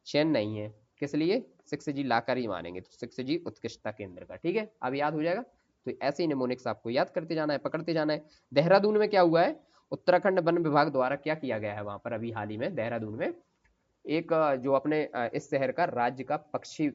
चेन्नई है, किस लिए, 6G लाकर ही मानेंगे, तो 6G उत्कृष्टता केंद्र का। ठीक है, अब याद हो जाएगा। तो ऐसे ही निमोनिक्स आपको याद करते जाना है, पकड़ते जाना है। देहरादून में क्या हुआ है, उत्तराखंड वन विभाग द्वारा क्या किया गया है वहां पर अभी हाल ही में देहरादून में, एक जो अपने इस शहर का राज्य का पक्षी,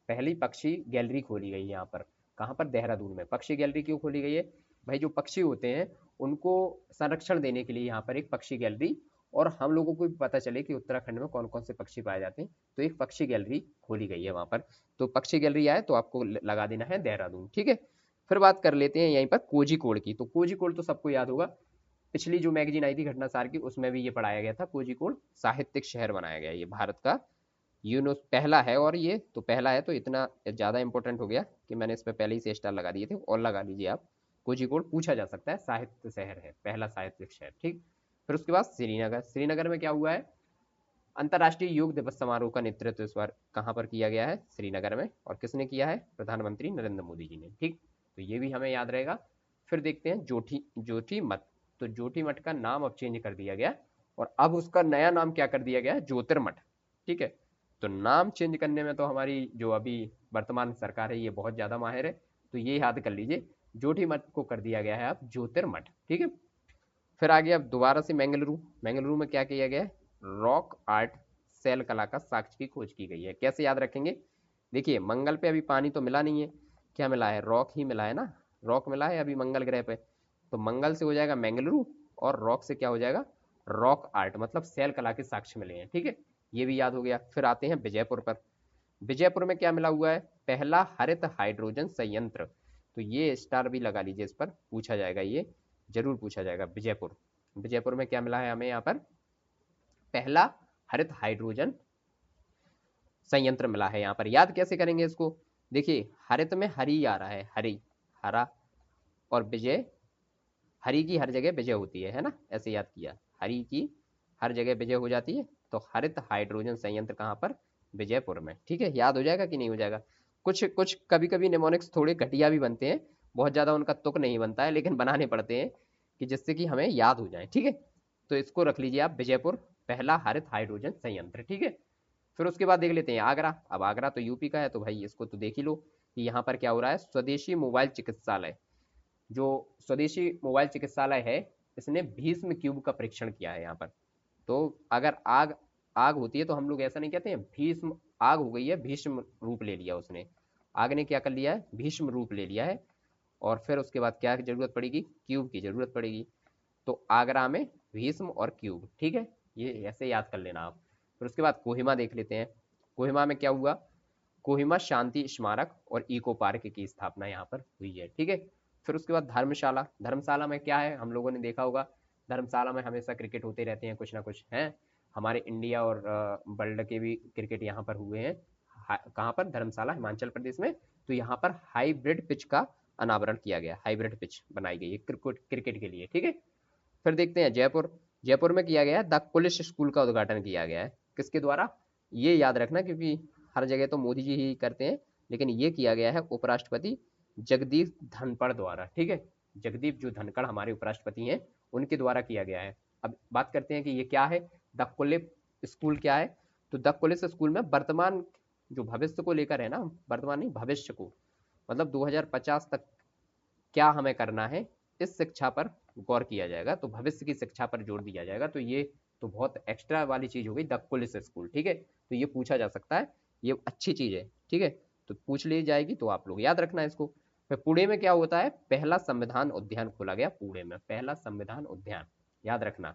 पहली पक्षी गैलरी खोली गई है यहाँ पर। कहाँ पर, देहरादून में। पक्षी गैलरी क्यों खोली गई है भाई, जो पक्षी होते हैं उनको संरक्षण देने के लिए यहाँ पर एक पक्षी गैलरी, और हम लोगों को भी पता चले कि उत्तराखंड में कौन कौन से पक्षी पाए जाते हैं, तो एक पक्षी गैलरी खोली गई है वहां पर। तो पक्षी गैलरी आए तो आपको लगा देना है देहरादून। ठीक है, फिर बात कर लेते हैं यहीं पर कोझिकोड की। तो कोझिकोड तो सबको याद होगा, पिछली जो मैगजीन आई थी घटनासार की उसमें भी ये पढ़ाया गया था। कोझिकोड साहित्यिक शहर बनाया गया, ये भारत का यूनो पहला है, और ये तो पहला है तो इतना ज्यादा इंपॉर्टेंट हो गया कि मैंने इस पे पहले ही से स्टार लगा दिए थे, और लगा लीजिए आप। कोझिकोड पूछा जा सकता है, साहित्य शहर है, पहला साहित्यिक शहर। ठीक, फिर उसके बाद श्रीनगर। श्रीनगर में क्या हुआ है, अंतर्राष्ट्रीय योग दिवस समारोह का नेतृत्व इस बार कहाँ पर किया गया है, श्रीनगर में, और किसने किया है, प्रधानमंत्री नरेंद्र मोदी जी ने। ठीक, तो ये भी हमें याद रहेगा। फिर देखते हैं जोठी जोठी मठ। तो जोठी मठ का नाम अब चेंज कर दिया गया, और अब उसका नया नाम क्या कर दिया गया है, ज्योतिर्मठ। ठीक है, तो नाम चेंज करने में तो हमारी जो अभी वर्तमान सरकार है ये बहुत ज्यादा माहिर है, तो ये याद कर लीजिए, जोठी मठ को कर दिया गया है अब ज्योतिर्मठ। ठीक है, फिर आगे अब दोबारा से बेंगलुरु। बेंगलुरु में क्या किया गया है, रॉक आर्ट सेल कला का साक्ष्य की खोज की गई है। कैसे याद रखेंगे, देखिए मंगल पे अभी पानी तो मिला नहीं है, क्या मिला है, रॉक ही मिला है ना, रॉक मिला है अभी मंगल ग्रह पे, तो मंगल से हो जाएगा बेंगलुरु, और रॉक से क्या हो जाएगा, रॉक आर्ट, मतलब सेल कला के साक्ष्य मिले हैं। ठीक है, ये भी याद हो गया। फिर आते हैं विजयपुर पर। विजयपुर में क्या मिला हुआ है, पहला हरित हाइड्रोजन संयंत्र। तो ये स्टार भी लगा लीजिए, इस पर पूछा जाएगा, ये जरूर पूछा जाएगा। विजयपुर, विजयपुर में क्या मिला है हमें यहाँ पर, पहला हरित हाइड्रोजन संयंत्र मिला है यहाँ पर। याद कैसे करेंगे इसको, देखिए हरित में हरी आ रहा है, हरी, हरा, और विजय, हरी की हर जगह विजय होती है ना, ऐसे याद किया, हरी की हर जगह विजय हो जाती है, तो हरित हाइड्रोजन संयंत्र कहाँ पर, विजयपुर में। ठीक है, याद हो जाएगा कि नहीं हो जाएगा। कुछ कुछ कभी कभी निमोनिक्स थोड़े घटिया भी बनते हैं, बहुत ज्यादा उनका तुक नहीं बनता है, लेकिन बनाने पड़ते हैं कि जिससे कि हमें याद हो जाए। ठीक है, तो इसको रख लीजिए आप, विजयपुर पहला हरित हाइड्रोजन संयंत्र। ठीक है, फिर उसके बाद देख लेते हैं आगरा। अब आगरा तो यूपी का है, तो भाई इसको तो देख ही लो कि यहाँ पर क्या हो रहा है, स्वदेशी मोबाइल चिकित्सालय। जो स्वदेशी मोबाइल चिकित्सालय है, इसने भीष्म क्यूब का परीक्षण किया है यहाँ पर। तो अगर आग आग होती है तो हम लोग ऐसा नहीं कहते हैं भीष्म, आग हो गई है, भीष्म रूप ले लिया उसने, आग ने क्या कर लिया है, भीष्म रूप ले लिया है। और फिर उसके बाद क्या की जरूरत पड़ेगी, क्यूब की जरूरत पड़ेगी। तो आगरा में भीष्म और क्यूब। ठीक है, ये ऐसे याद कर लेना आप। फिर उसके बाद कोहिमा देख लेते हैं। कोहिमा में क्या हुआ, कोहिमा शांति स्मारक और इको पार्क की स्थापना यहाँ पर हुई है। ठीक है, फिर उसके बाद धर्मशाला। धर्मशाला में क्या है, हम लोगों ने देखा होगा, धर्मशाला में हमेशा क्रिकेट होते रहते हैं कुछ ना कुछ हैं, हमारे इंडिया और वर्ल्ड के भी क्रिकेट यहाँ पर हुए हैं। कहाँ पर, धर्मशाला, हिमाचल प्रदेश में। तो यहाँ पर हाइब्रिड पिच का अनावरण किया गया, हाइब्रिड पिच बनाई गई है क्रिकेट के लिए। ठीक है, फिर देखते हैं जयपुर। जयपुर में किया गया द पुलिस स्कूल का उद्घाटन किया गया है, किसके द्वारा, ये याद रखना क्योंकि हर जगह तो मोदी जी ही करते हैं, लेकिन ये किया गया है उपराष्ट्रपति जगदीप धनखड़ द्वारा। ठीक है, जगदीप जो धनखड़ हमारे उपराष्ट्रपति हैं, उनके द्वारा किया गया है। अब बात करते हैं कि ये क्या है, द पुलिस स्कूल क्या है। तो द पुलिस स्कूल में वर्तमान जो भविष्य को लेकर है ना, वर्तमान नहीं भविष्य को, मतलब 2050 तक क्या हमें करना है, इस शिक्षा पर गौर किया जाएगा, तो भविष्य की शिक्षा पर जोर दिया जाएगा। तो ये तो बहुत एक्स्ट्रा वाली चीज हो गई द पुलिस स्कूल। ठीक है, तो ये पूछा जा सकता है, ये अच्छी चीज है। ठीक है, तो पूछ ली जाएगी, तो आप लोग याद रखना इसको। फिर पुणे में क्या होता है, पहला संविधान उद्यान खोला गया, पुणे में पहला संविधान उद्यान, याद रखना।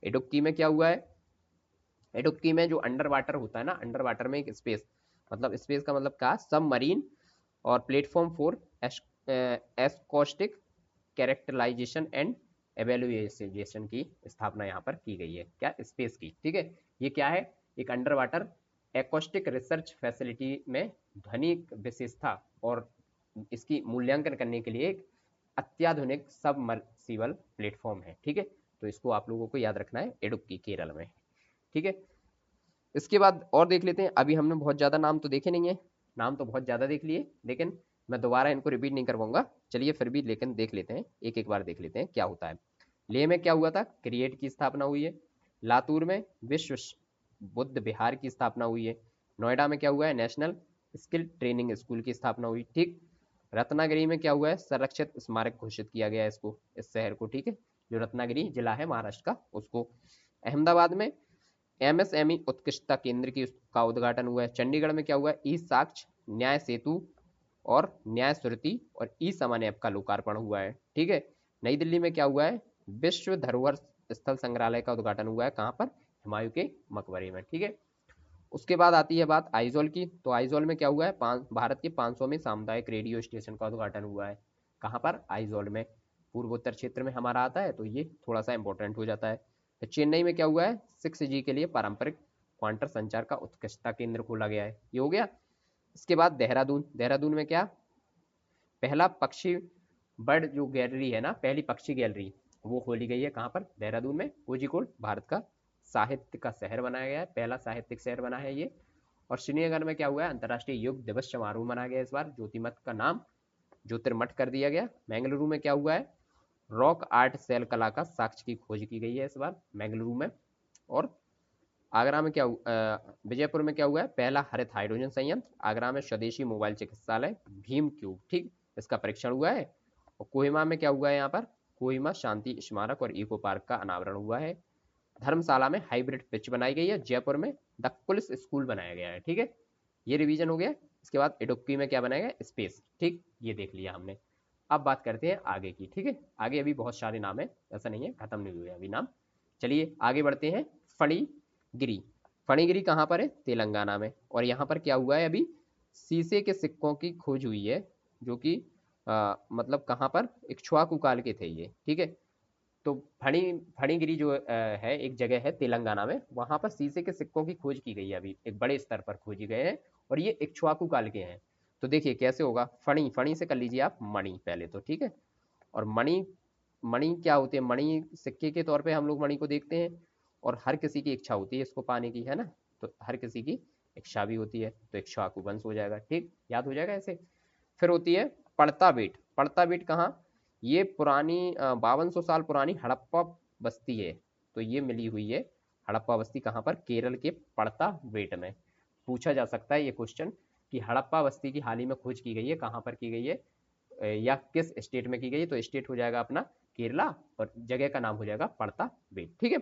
इडुक्की में क्या हुआ है, इडुक्की में जो अंडर वाटर होता है ना, अंडर वाटर में एक स्पेस, मतलब स्पेस का मतलब क्या, सब मरीन और platform for acoustic characterisation and evaluation की स्थापना यहाँ पर की गई है, क्या, स्पेस की, ठीक है। ये क्या है, एक under water acoustic research facility में ध्वनिक विशेषता और इसकी मूल्यांकन करने के लिए एक अत्याधुनिक सबमर्सिबल प्लेटफॉर्म है, ठीक है। तो इसको आप लोगों को याद रखना है, इडुक्की केरल में, ठीक है। इसके बाद और देख लेते हैं, अभी हमने बहुत ज़्यादा नाम तो देखे नहीं है, नाम तो बहुत ज़्यादा देख लिए, लेकिन मैं दोबारा इनको रिपीट नहीं करवाऊंगा, चलिए फिर भी लेकिन देख लेते हैं, एक एक बार देख लेते हैं क्या होता है। लेह में क्या हुआ था, क्रिएट की स्थापना हुई है। लातूर में विश्व बुद्ध विहार की स्थापना हुई है। नोएडा में क्या हुआ है, नेशनल स्किल ट्रेनिंग स्कूल की स्थापना हुई, ठीक। रत्नागिरी में क्या हुआ है, संरक्षित स्मारक घोषित किया गया है इसको, इस शहर को, ठीक है, जो रत्नागिरी जिला है महाराष्ट्र का उसको। अहमदाबाद में एमएसएमई उत्कृष्टता केंद्र की का उद्घाटन हुआ है। चंडीगढ़ में क्या हुआ है, ई साक्ष्य न्याय सेतु और न्याय श्रुति और ई सामान्य ऐप का लोकार्पण हुआ है, ठीक है। नई दिल्ली में क्या हुआ है, विश्व धरोहर स्थल संग्रहालय का उद्घाटन हुआ है, कहाँ पर, हुमायूं के मकबरे में, ठीक है। उसके बाद आती है बात आइजोल की, तो आइजोल में क्या हुआ है, भारत के 500वें सामुदायिक रेडियो स्टेशन का उद्घाटन हुआ है, कहाँ पर, आइजोल में, पूर्वोत्तर क्षेत्र में हमारा आता है, तो ये थोड़ा सा इंपॉर्टेंट हो जाता है। चेन्नई में क्या हुआ है, 6G के लिए पारंपरिक क्वांटर संचार का उत्कृष्टता केंद्र खोला गया है, ये हो गया। इसके बाद देहरादून, देहरादून में क्या, पहला पक्षी बर्ड जो गैलरी है ना, पहली पक्षी गैलरी वो खोली गई है, कहाँ पर, देहरादून में। कोझिकोड भारत का साहित्य का शहर बनाया गया है, पहला साहित्यिक शहर बना है ये। और श्रीनगर में क्या हुआ है, अंतर्राष्ट्रीय योग दिवस समारोह मनाया गया इस बार, ज्योतिमठ का नाम ज्योतिर्मठ कर दिया गया। बेंगलुरु में क्या हुआ है, रॉक आर्ट सेल कला का साक्ष्य की खोज की गई है इस बार बेंगलुरु में। और आगरा में क्या विजयपुर में क्या हुआ है, पहला हरित हाइड्रोजन संयंत्र, आगरा में स्वदेशी मोबाइल चिकित्सालय भीम क्यूब, ठीक, इसका परीक्षण हुआ है। और कोहिमा में क्या हुआ है, यहाँ पर कोहिमा शांति स्मारक और इको पार्क का अनावरण हुआ है। धर्मशाला में हाइब्रिड पिच बनाई गई है। जयपुर में द पुलिस स्कूल बनाया गया है, ठीक है, ये रिवीजन हो गया। इसके बाद इडुक्की में क्या बनाया गया, स्पेस, ठीक, ये देख लिया हमने। अब बात करते हैं आगे की, ठीक है, आगे अभी बहुत सारे नाम है, ऐसा नहीं है खत्म नहीं हुए अभी नाम। चलिए आगे बढ़ते हैं। फणिगिरी, फणिगिरी कहाँ पर है, तेलंगाना में। और यहाँ पर क्या हुआ है, अभी शीशे के सिक्कों की खोज हुई है, जो कि मतलब कहाँ पर, इक्ष्वाकु काल के थे ये, ठीक है। तो फणिगिरी जो है एक जगह है तेलंगाना में, वहां पर शीशे के सिक्कों की खोज की गई है, अभी एक बड़े स्तर पर खोजी गए हैं, और ये इक्ष्वाकु काल के हैं। तो देखिए कैसे होगा, फणी, फणी से कर लीजिए आप मणि पहले तो, ठीक है। और मणि, मणि क्या होते हैं, मणि सिक्के के तौर पे हम लोग मणि को देखते हैं, और हर किसी की इच्छा होती है इसको पाने की, है ना, तो हर किसी की इच्छा भी होती है, तो इक्ष्वाकु वंश हो जाएगा, ठीक, याद हो जाएगा ऐसे। फिर होती है पड़ता बेट, पड़ता बेट कहाँ, ये पुरानी 5200 साल पुरानी हड़प्पा बस्ती है, तो ये मिली हुई है हड़प्पा बस्ती कहाँ पर, केरल के पड़ता बेट में। पूछा जा सकता है ये क्वेश्चन कि हड़प्पा बस्ती की हाल ही में खोज की गई है, कहाँ पर की गई है, या किस स्टेट में की गई है, तो स्टेट हो जाएगा अपना केरला, और जगह का नाम हो जाएगा पड़ता बेट, ठीक है।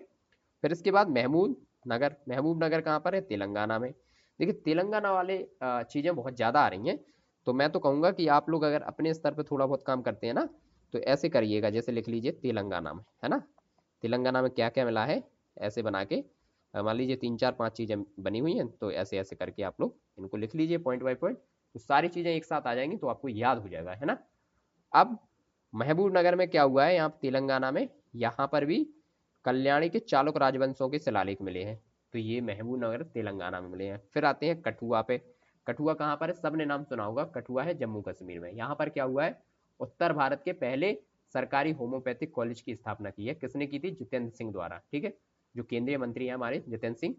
फिर इसके बाद महमूद नगर, महबूब नगर कहाँ पर है, तेलंगाना में। देखिए तेलंगाना वाले चीज़ें बहुत ज़्यादा आ रही हैं, तो मैं तो कहूँगा कि आप लोग अगर अपने स्तर पर थोड़ा बहुत काम करते हैं ना, तो ऐसे करिएगा, जैसे लिख लीजिए तेलंगाना में, है ना, तेलंगाना में क्या क्या मिला है, ऐसे बना के मान लीजिए 3 4 5 चीज़ें बनी हुई हैं, तो ऐसे ऐसे करके आप लोग इनको लिख लीजिए पॉइंट बाय पॉइंट, तो सारी चीज़ें एक साथ आ जाएंगी, तो आपको याद हो जाएगा, है ना। अब महबूब नगर में क्या हुआ है, यहाँ तेलंगाना में, यहाँ पर भी कल्याणी के चालुक राजवंशों के शिलालेख मिले हैं, तो ये महबूब नगर तेलंगाना में मिले हैं। फिर आते हैं कठुआ पे, कठुआ कहाँ पर है, सबने नाम सुना होगा, कठुआ है जम्मू कश्मीर में। यहाँ पर क्या हुआ है, उत्तर भारत के पहले सरकारी होम्योपैथिक कॉलेज की स्थापना की है, किसने की थी, जितेंद्र सिंह द्वारा, ठीक है, जो केंद्रीय मंत्री है हमारे जितेंद्र सिंह,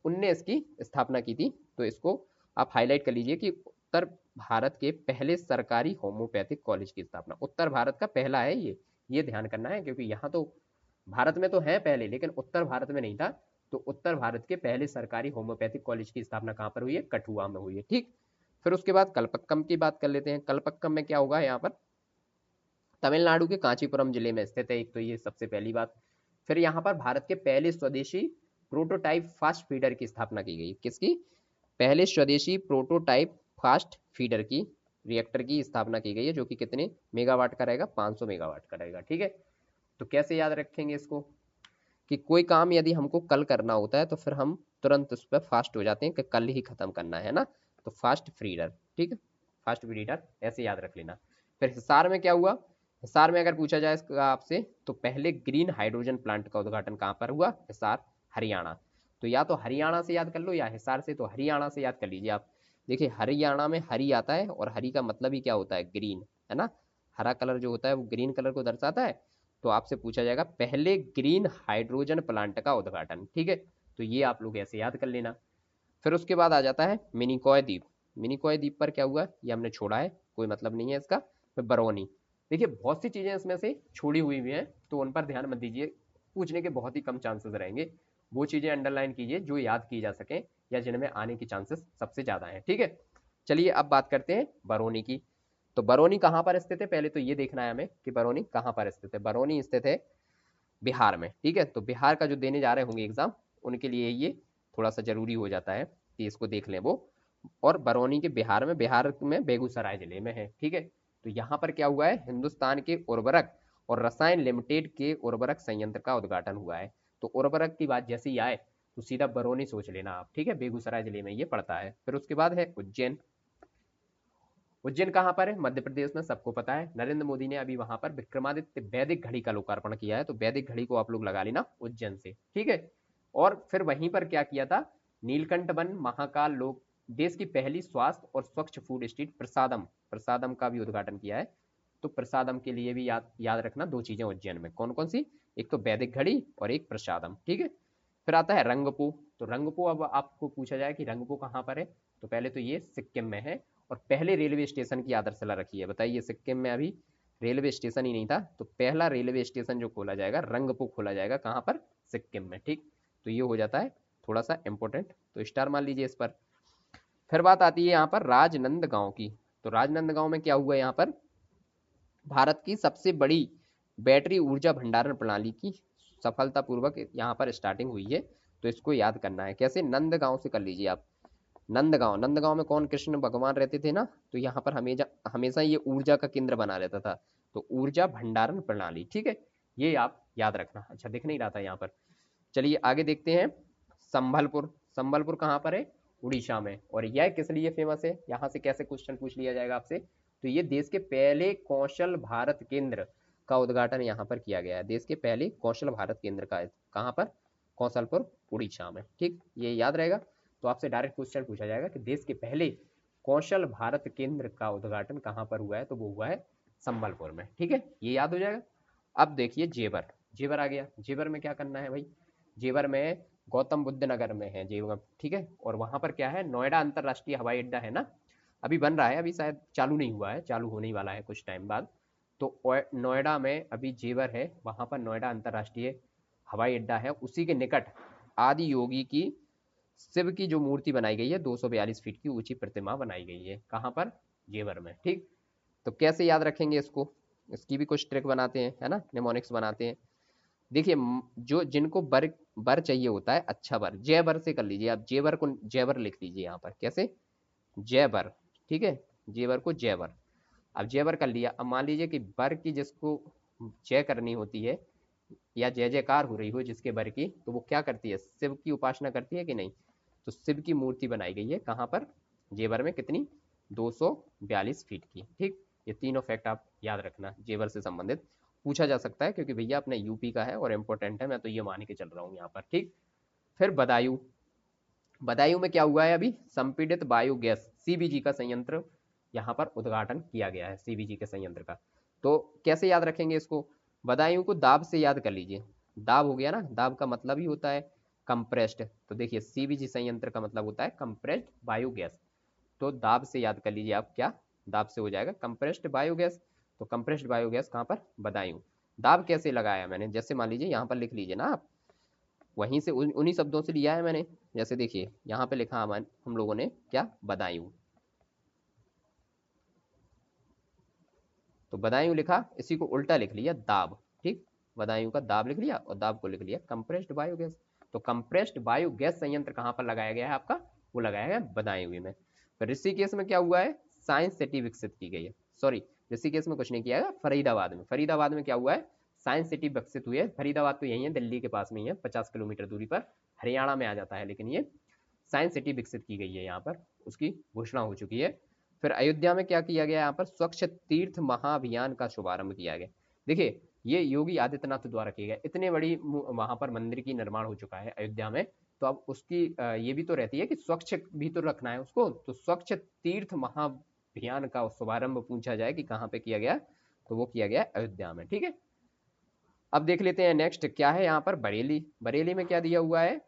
उनने इसकी स्थापना की थी। तो इसको आप हाईलाइट कर लीजिए कि उत्तर भारत के पहले सरकारी होम्योपैथिक कॉलेज की स्थापना, उत्तर भारत का पहला है ये ध्यान करना है, क्योंकि यहाँ तो भारत में तो है पहले, लेकिन उत्तर भारत में नहीं था। तो उत्तर भारत के पहले सरकारी होम्योपैथिक कॉलेज की स्थापना कहाँ पर हुई है, कठुआ में हुई है, ठीक। फिर उसके बाद कलपक्कम की बात कर लेते हैं। कलपक्कम में क्या होगा, यहाँ पर तमिलनाडु के कांचीपुरम जिले में स्थित है एक, तो ये सबसे पहली बात। फिर यहाँ पर भारत के पहले स्वदेशी प्रोटोटाइप फास्ट फीडर की स्थापना की गई, किसकी, पहले स्वदेशी प्रोटोटाइप फास्ट फीडर की रिएक्टर की स्थापना की गई है, जो कि कितने मेगावाट का रहेगा, 500 मेगावाट का रहेगा। ठीक है, तो कैसे याद रखेंगे इसको, कि कोई काम यदि हमको कल करना होता है तो फिर हम तुरंत उस पर फास्ट हो जाते हैं कि कल ही खत्म करना है ना, तो फास्ट फीडर। ठीक है, फास्ट फीडर ऐसे याद रख लेना। फिर हिसार में क्या हुआ, हिसार में अगर पूछा जाए इसका आपसे, तो पहले ग्रीन हाइड्रोजन प्लांट का उद्घाटन कहाँ पर हुआ, हिसार, हरियाणा। तो या तो हरियाणा से याद कर लो या हिसार से, तो हरियाणा से याद कर लीजिए आप। देखिए हरियाणा में हरी आता है, और हरी का मतलब ही क्या होता है, ग्रीन, है ना। हरा कलर जो होता है वो ग्रीन कलर को दर्शाता है। तो आपसे पूछा जाएगा पहले ग्रीन हाइड्रोजन प्लांट का उद्घाटन। ठीक है, तो ये आप लोग ऐसे याद कर लेना। फिर उसके बाद आ जाता है मिनिकॉय द्वीप। मिनिकॉय द्वीप पर क्या हुआ, ये हमने छोड़ा है, कोई मतलब नहीं है इसका। फिर बरौनी। देखिए बहुत सी चीजें इसमें से छोड़ी हुई भी हैं, तो उन पर ध्यान मत दीजिए, पूछने के बहुत ही कम चांसेस रहेंगे। वो चीजें अंडरलाइन कीजिए जो याद की जा सके या जिनमें आने की चांसेस सबसे ज्यादा है। ठीक है, चलिए अब बात करते हैं बरौनी की। तो बरौनी कहाँ पर स्थित है, पहले तो ये देखना है हमें कि बरौनी कहाँ पर स्थित है। बरौनी स्थित है बिहार में। ठीक है, तो बिहार का जो देने जा रहे होंगे एग्जाम, उनके लिए ये थोड़ा सा जरूरी हो जाता है कि इसको देख लें वो। और बरौनी के बिहार में बेगूसराय जिले में है। ठीक है, तो यहाँ पर क्या हुआ है, हिंदुस्तान के उर्वरक और रसायन लिमिटेड के उर्वरक संयंत्र का उद्घाटन हुआ है। तो उर्वरक की बात जैसे ही आए तो सीधा बरौनी सोच लेना आप। ठीक है, बेगूसराय जिले में ये पड़ता है। फिर उसके बाद है उज्जैन। उज्जैन कहाँ पर है, मध्य प्रदेश में, सबको पता है। नरेंद्र मोदी ने अभी वहां पर विक्रमादित्य वैदिक घड़ी का लोकार्पण किया है, तो वैदिक घड़ी को आप लोग लगा लेना उज्जैन से। ठीक है, और फिर वहीं पर क्या किया था, नीलकंठ वन महाकाल लोक, देश की पहली स्वास्थ्य और स्वच्छ फूड स्ट्रीट प्रसादम, प्रसादम का भी उद्घाटन किया है। तो प्रसादम के लिए भी याद रखना दो चीजें उज्जैन में, कौन कौन सी, एक तो वैदिक घड़ी और एक प्रसादम। ठीक है, फिर आता है रंगपो। तो रंगपो, अब आपको पूछा जाए कि रंगपो कहाँ पर है, तो पहले तो ये सिक्किम में है, और पहले रेलवे स्टेशन की आधारशिला रखी है। बताइए, सिक्किम में अभी रेलवे स्टेशन ही नहीं था, तो पहला रेलवे स्टेशन जो खोला जाएगा रंगपो खोला जाएगा, कहाँ पर, सिक्किम में। ठीक, तो ये हो जाता है थोड़ा सा इंपॉर्टेंट, तो स्टार मान लीजिए इस पर। फिर बात आती है यहाँ पर राजनंदगांव की। तो राजनंदगांव में क्या हुआ, यहाँ पर भारत की सबसे बड़ी बैटरी ऊर्जा भंडारण प्रणाली की सफलतापूर्वक यहाँ पर स्टार्टिंग हुई है। तो इसको याद करना है कैसे, नंदगांव से कर लीजिए आप। नंदगांव, नंदगांव में कौन, कृष्ण भगवान रहते थे ना, तो यहाँ पर हमेशा हमेशा ये ऊर्जा का केंद्र बना रहता था। तो ऊर्जा भंडारण प्रणाली। ठीक है, ये आप याद रखना। अच्छा, दिख नहीं रहा था यहाँ पर। चलिए आगे देखते हैं, संबलपुर। संबलपुर कहाँ पर है, उड़ीसा में। और यह किस लिए फेमस है, यहाँ से कैसे क्वेश्चन पूछ लिया जाएगा आपसे, तो ये देश के पहले कौशल भारत केंद्र का उद्घाटन यहाँ पर किया गया है। देश के पहले कौशल भारत केंद्र का, कहाँ पर, कौशलपुर, उड़ीसा में। ठीक, ये याद रहेगा। तो आपसे डायरेक्ट क्वेश्चन पूछा जाएगा कि देश के पहले कौशल भारत केंद्र का उद्घाटन कहाँ पर हुआ है, तो वो हुआ है संबलपुर में। ठीक है, ये याद हो जाएगा। अब देखिए जेवर। जेवर आ गया। जेवर में क्या करना है भाई, जेवर में गौतम बुद्ध नगर में है जेवर। ठीक है, और वहां पर क्या है, नोएडा अंतरराष्ट्रीय हवाई अड्डा है ना, अभी बन रहा है, अभी शायद चालू नहीं हुआ है, चालू होने वाला है कुछ टाइम बाद। तो नोएडा में अभी जेवर है, वहां पर नोएडा अंतरराष्ट्रीय हवाई अड्डा है, उसी के निकट आदि योगी की शिव की जो मूर्ति बनाई गई है, 242 फीट की ऊंची प्रतिमा बनाई गई है, कहां पर, जेवर में। ठीक, तो कैसे याद रखेंगे इसको, इसकी भी कुछ ट्रिक बनाते हैं, है ना, निमोनिक्स बनाते हैं। देखिए जो जिनको बर बर चाहिए होता है, अच्छा बर, जयबर से कर लीजिए आप, जेवर को जयवर लिख लीजिए यहाँ पर, कैसे, जयबर। ठीक है, जेवर को जयवर। अब जयवर कर लिया, अब मान लीजिए कि बर की जिसको जय करनी होती है या जय जयकार हो रही हो जिसके बर की, तो वो क्या करती है, शिव की उपासना करती है कि नहीं। तो शिव की मूर्ति बनाई गई है कहाँ पर, जेवर में, कितनी, 242 फीट की। ठीक, ये तीनों फैक्ट आप याद रखना, जेवर से संबंधित पूछा जा सकता है, क्योंकि भैया अपने यूपी का है और इंपॉर्टेंट है, मैं तो ये मान के चल रहा हूँ यहाँ पर। ठीक, फिर बदायूं। बदायूं में क्या हुआ है, अभी संपीड़ित बायोगैस सीबीजी का संयंत्र यहाँ पर उद्घाटन किया गया है, सीबीजी के संयंत्र का। तो कैसे याद रखेंगे इसको, बदायूं को दाब से याद कर लीजिए। दाब हो गया ना, दाब का मतलब ही होता है कंप्रेस्ड। तो देखिए सीबीजी संयंत्र का मतलब होता है कंप्रेस्ड बायोगैस, तो दाब से याद कर लीजिए आप, क्या, दाब से हो जाएगा कंप्रेस्ड बायोगैस। तो कंप्रेस्ड बायोगैस कहाँ पर, बदायूं। दाब कैसे लगाया मैंने, जैसे मान लीजिए यहाँ पर लिख लीजिए ना आप, वहीं से उन्हीं शब्दों से लिया है मैंने। जैसे देखिए यहाँ पे लिखा हम लोगों ने क्या, बदायूं। तो बदायूं लिखा, इसी को उल्टा लिख लिया दाब। ठीक, बदायूं का दाब लिख लिया और दाब को लिख लिया कंप्रेस्ड बायोगैस। तो कंप्रेस्ड बायोगैस संयंत्र कहाँ पर लगाया गया है आपका, वो लगाया गया बदायूं में। फिर ऋषिकेश में क्या हुआ है, साइंस सिटी विकसित की गई है। सॉरी, ऋषिकेश में कुछ नहीं किया है, फरीदाबाद में क्या हुआ है, साइंस सिटी विकसित हुई है। फरीदाबाद तो यही है, दिल्ली के पास में ही है, 50 किलोमीटर दूरी पर, हरियाणा में आ जाता है, लेकिन ये साइंस सिटी विकसित की गई है, यहाँ पर उसकी घोषणा हो चुकी है। फिर अयोध्या में क्या किया गया, यहाँ पर स्वच्छ तीर्थ महाअभियान का शुभारंभ किया गया। देखिए ये योगी आदित्यनाथ द्वारा किया गया, इतने बड़ी वहां पर मंदिर की निर्माण हो चुका है अयोध्या में, तो अब उसकी ये भी तो रहती है कि स्वच्छ भी तो रखना है उसको, तो स्वच्छ तीर्थ महाअभियान का शुभारंभ पूछा जाए कि कहाँ पे किया गया, तो वो किया गया अयोध्या में। ठीक है, अब देख लेते हैं नेक्स्ट क्या है यहाँ पर, बरेली। बरेली में क्या दिया हुआ है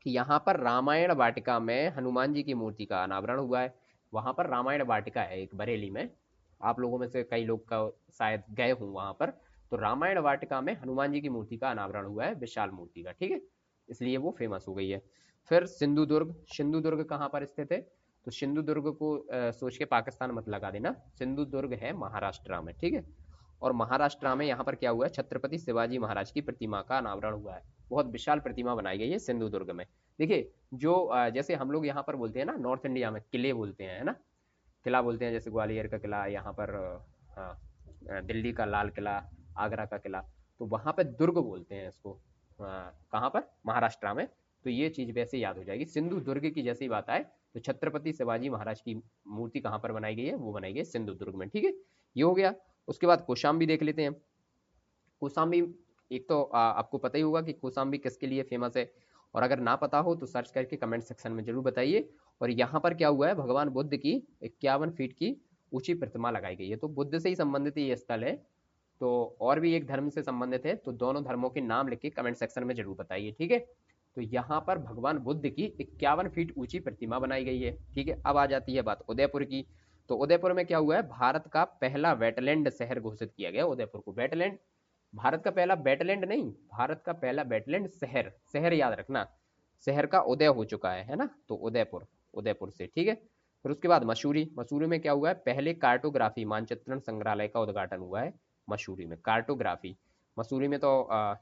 कि यहाँ पर रामायण वाटिका में हनुमान जी की मूर्ति का अनावरण हुआ है। वहां पर रामायण वाटिका है एक बरेली में, आप लोगों में से कई लोग का शायद गए हों वहां पर, तो रामायण वाटिका में हनुमान जी की मूर्ति का अनावरण हुआ है, विशाल मूर्ति का। ठीक है, इसलिए वो फेमस हो गई है। फिर सिंधुदुर्ग, सिंधुदुर्ग कहाँ पर स्थित है, तो सिंधुदुर्ग को सोच के पाकिस्तान मत लगा देना, सिंधुदुर्ग है महाराष्ट्र में। ठीक है, और महाराष्ट्र में यहाँ पर क्या हुआ है, छत्रपति शिवाजी महाराज की प्रतिमा का अनावरण हुआ है, बहुत विशाल प्रतिमा बनाई गई है सिंधुदुर्ग में। देखिए जो जैसे हम लोग यहाँ पर बोलते हैं ना, नॉर्थ इंडिया में किले बोलते हैं, है ना, किला बोलते हैं, जैसे ग्वालियर का किला, यहाँ पर दिल्ली का लाल किला, आगरा का किला, तो वहाँ पे दुर्ग बोलते हैं इसको, कहाँ पर, महाराष्ट्र में। तो ये चीज वैसे याद हो जाएगी, सिंधु दुर्ग की जैसी बात आए तो छत्रपति शिवाजी महाराज की मूर्ति कहाँ पर बनाई गई है, वो बनाई गई है सिंधु दुर्ग में। ठीक है, ये हो गया। उसके बाद कौशाम्बी देख लेते हैं। कौशाम्बी, एक तो आपको पता ही होगा कि कौशाम्बी किसके लिए फेमस है, और अगर ना पता हो तो सर्च करके कमेंट सेक्शन में जरूर बताइए। और यहाँ पर क्या हुआ है, भगवान बुद्ध की 51 फीट की ऊंची प्रतिमा लगाई गई है, तो बुद्ध से ही संबंधित ये स्थल है। तो और भी एक धर्म से संबंधित है, तो दोनों धर्मों के नाम लिख के कमेंट सेक्शन में जरूर बताइए। ठीक है, तो यहाँ पर भगवान बुद्ध की 51 फीट ऊंची प्रतिमा बनाई गई है। ठीक है, अब आ जाती है बात उदयपुर की। तो उदयपुर में क्या हुआ है, भारत का पहला वेटलैंड शहर घोषित किया गया उदयपुर को। वेटलैंड, भारत का पहला वेटलैंड नहीं, भारत का पहला वेटलैंड शहर, शहर याद रखना, शहर का उदय हो चुका है ना, तो उदयपुर, उदयपुर से। ठीक है, फिर उसके बाद मसूरी। मसूरी में क्या हुआ है, पहले कार्टोग्राफी मानचित्रण संग्रहालय का उद्घाटन हुआ है मसूरी में। कार्टोग्राफी, मसूरी में तो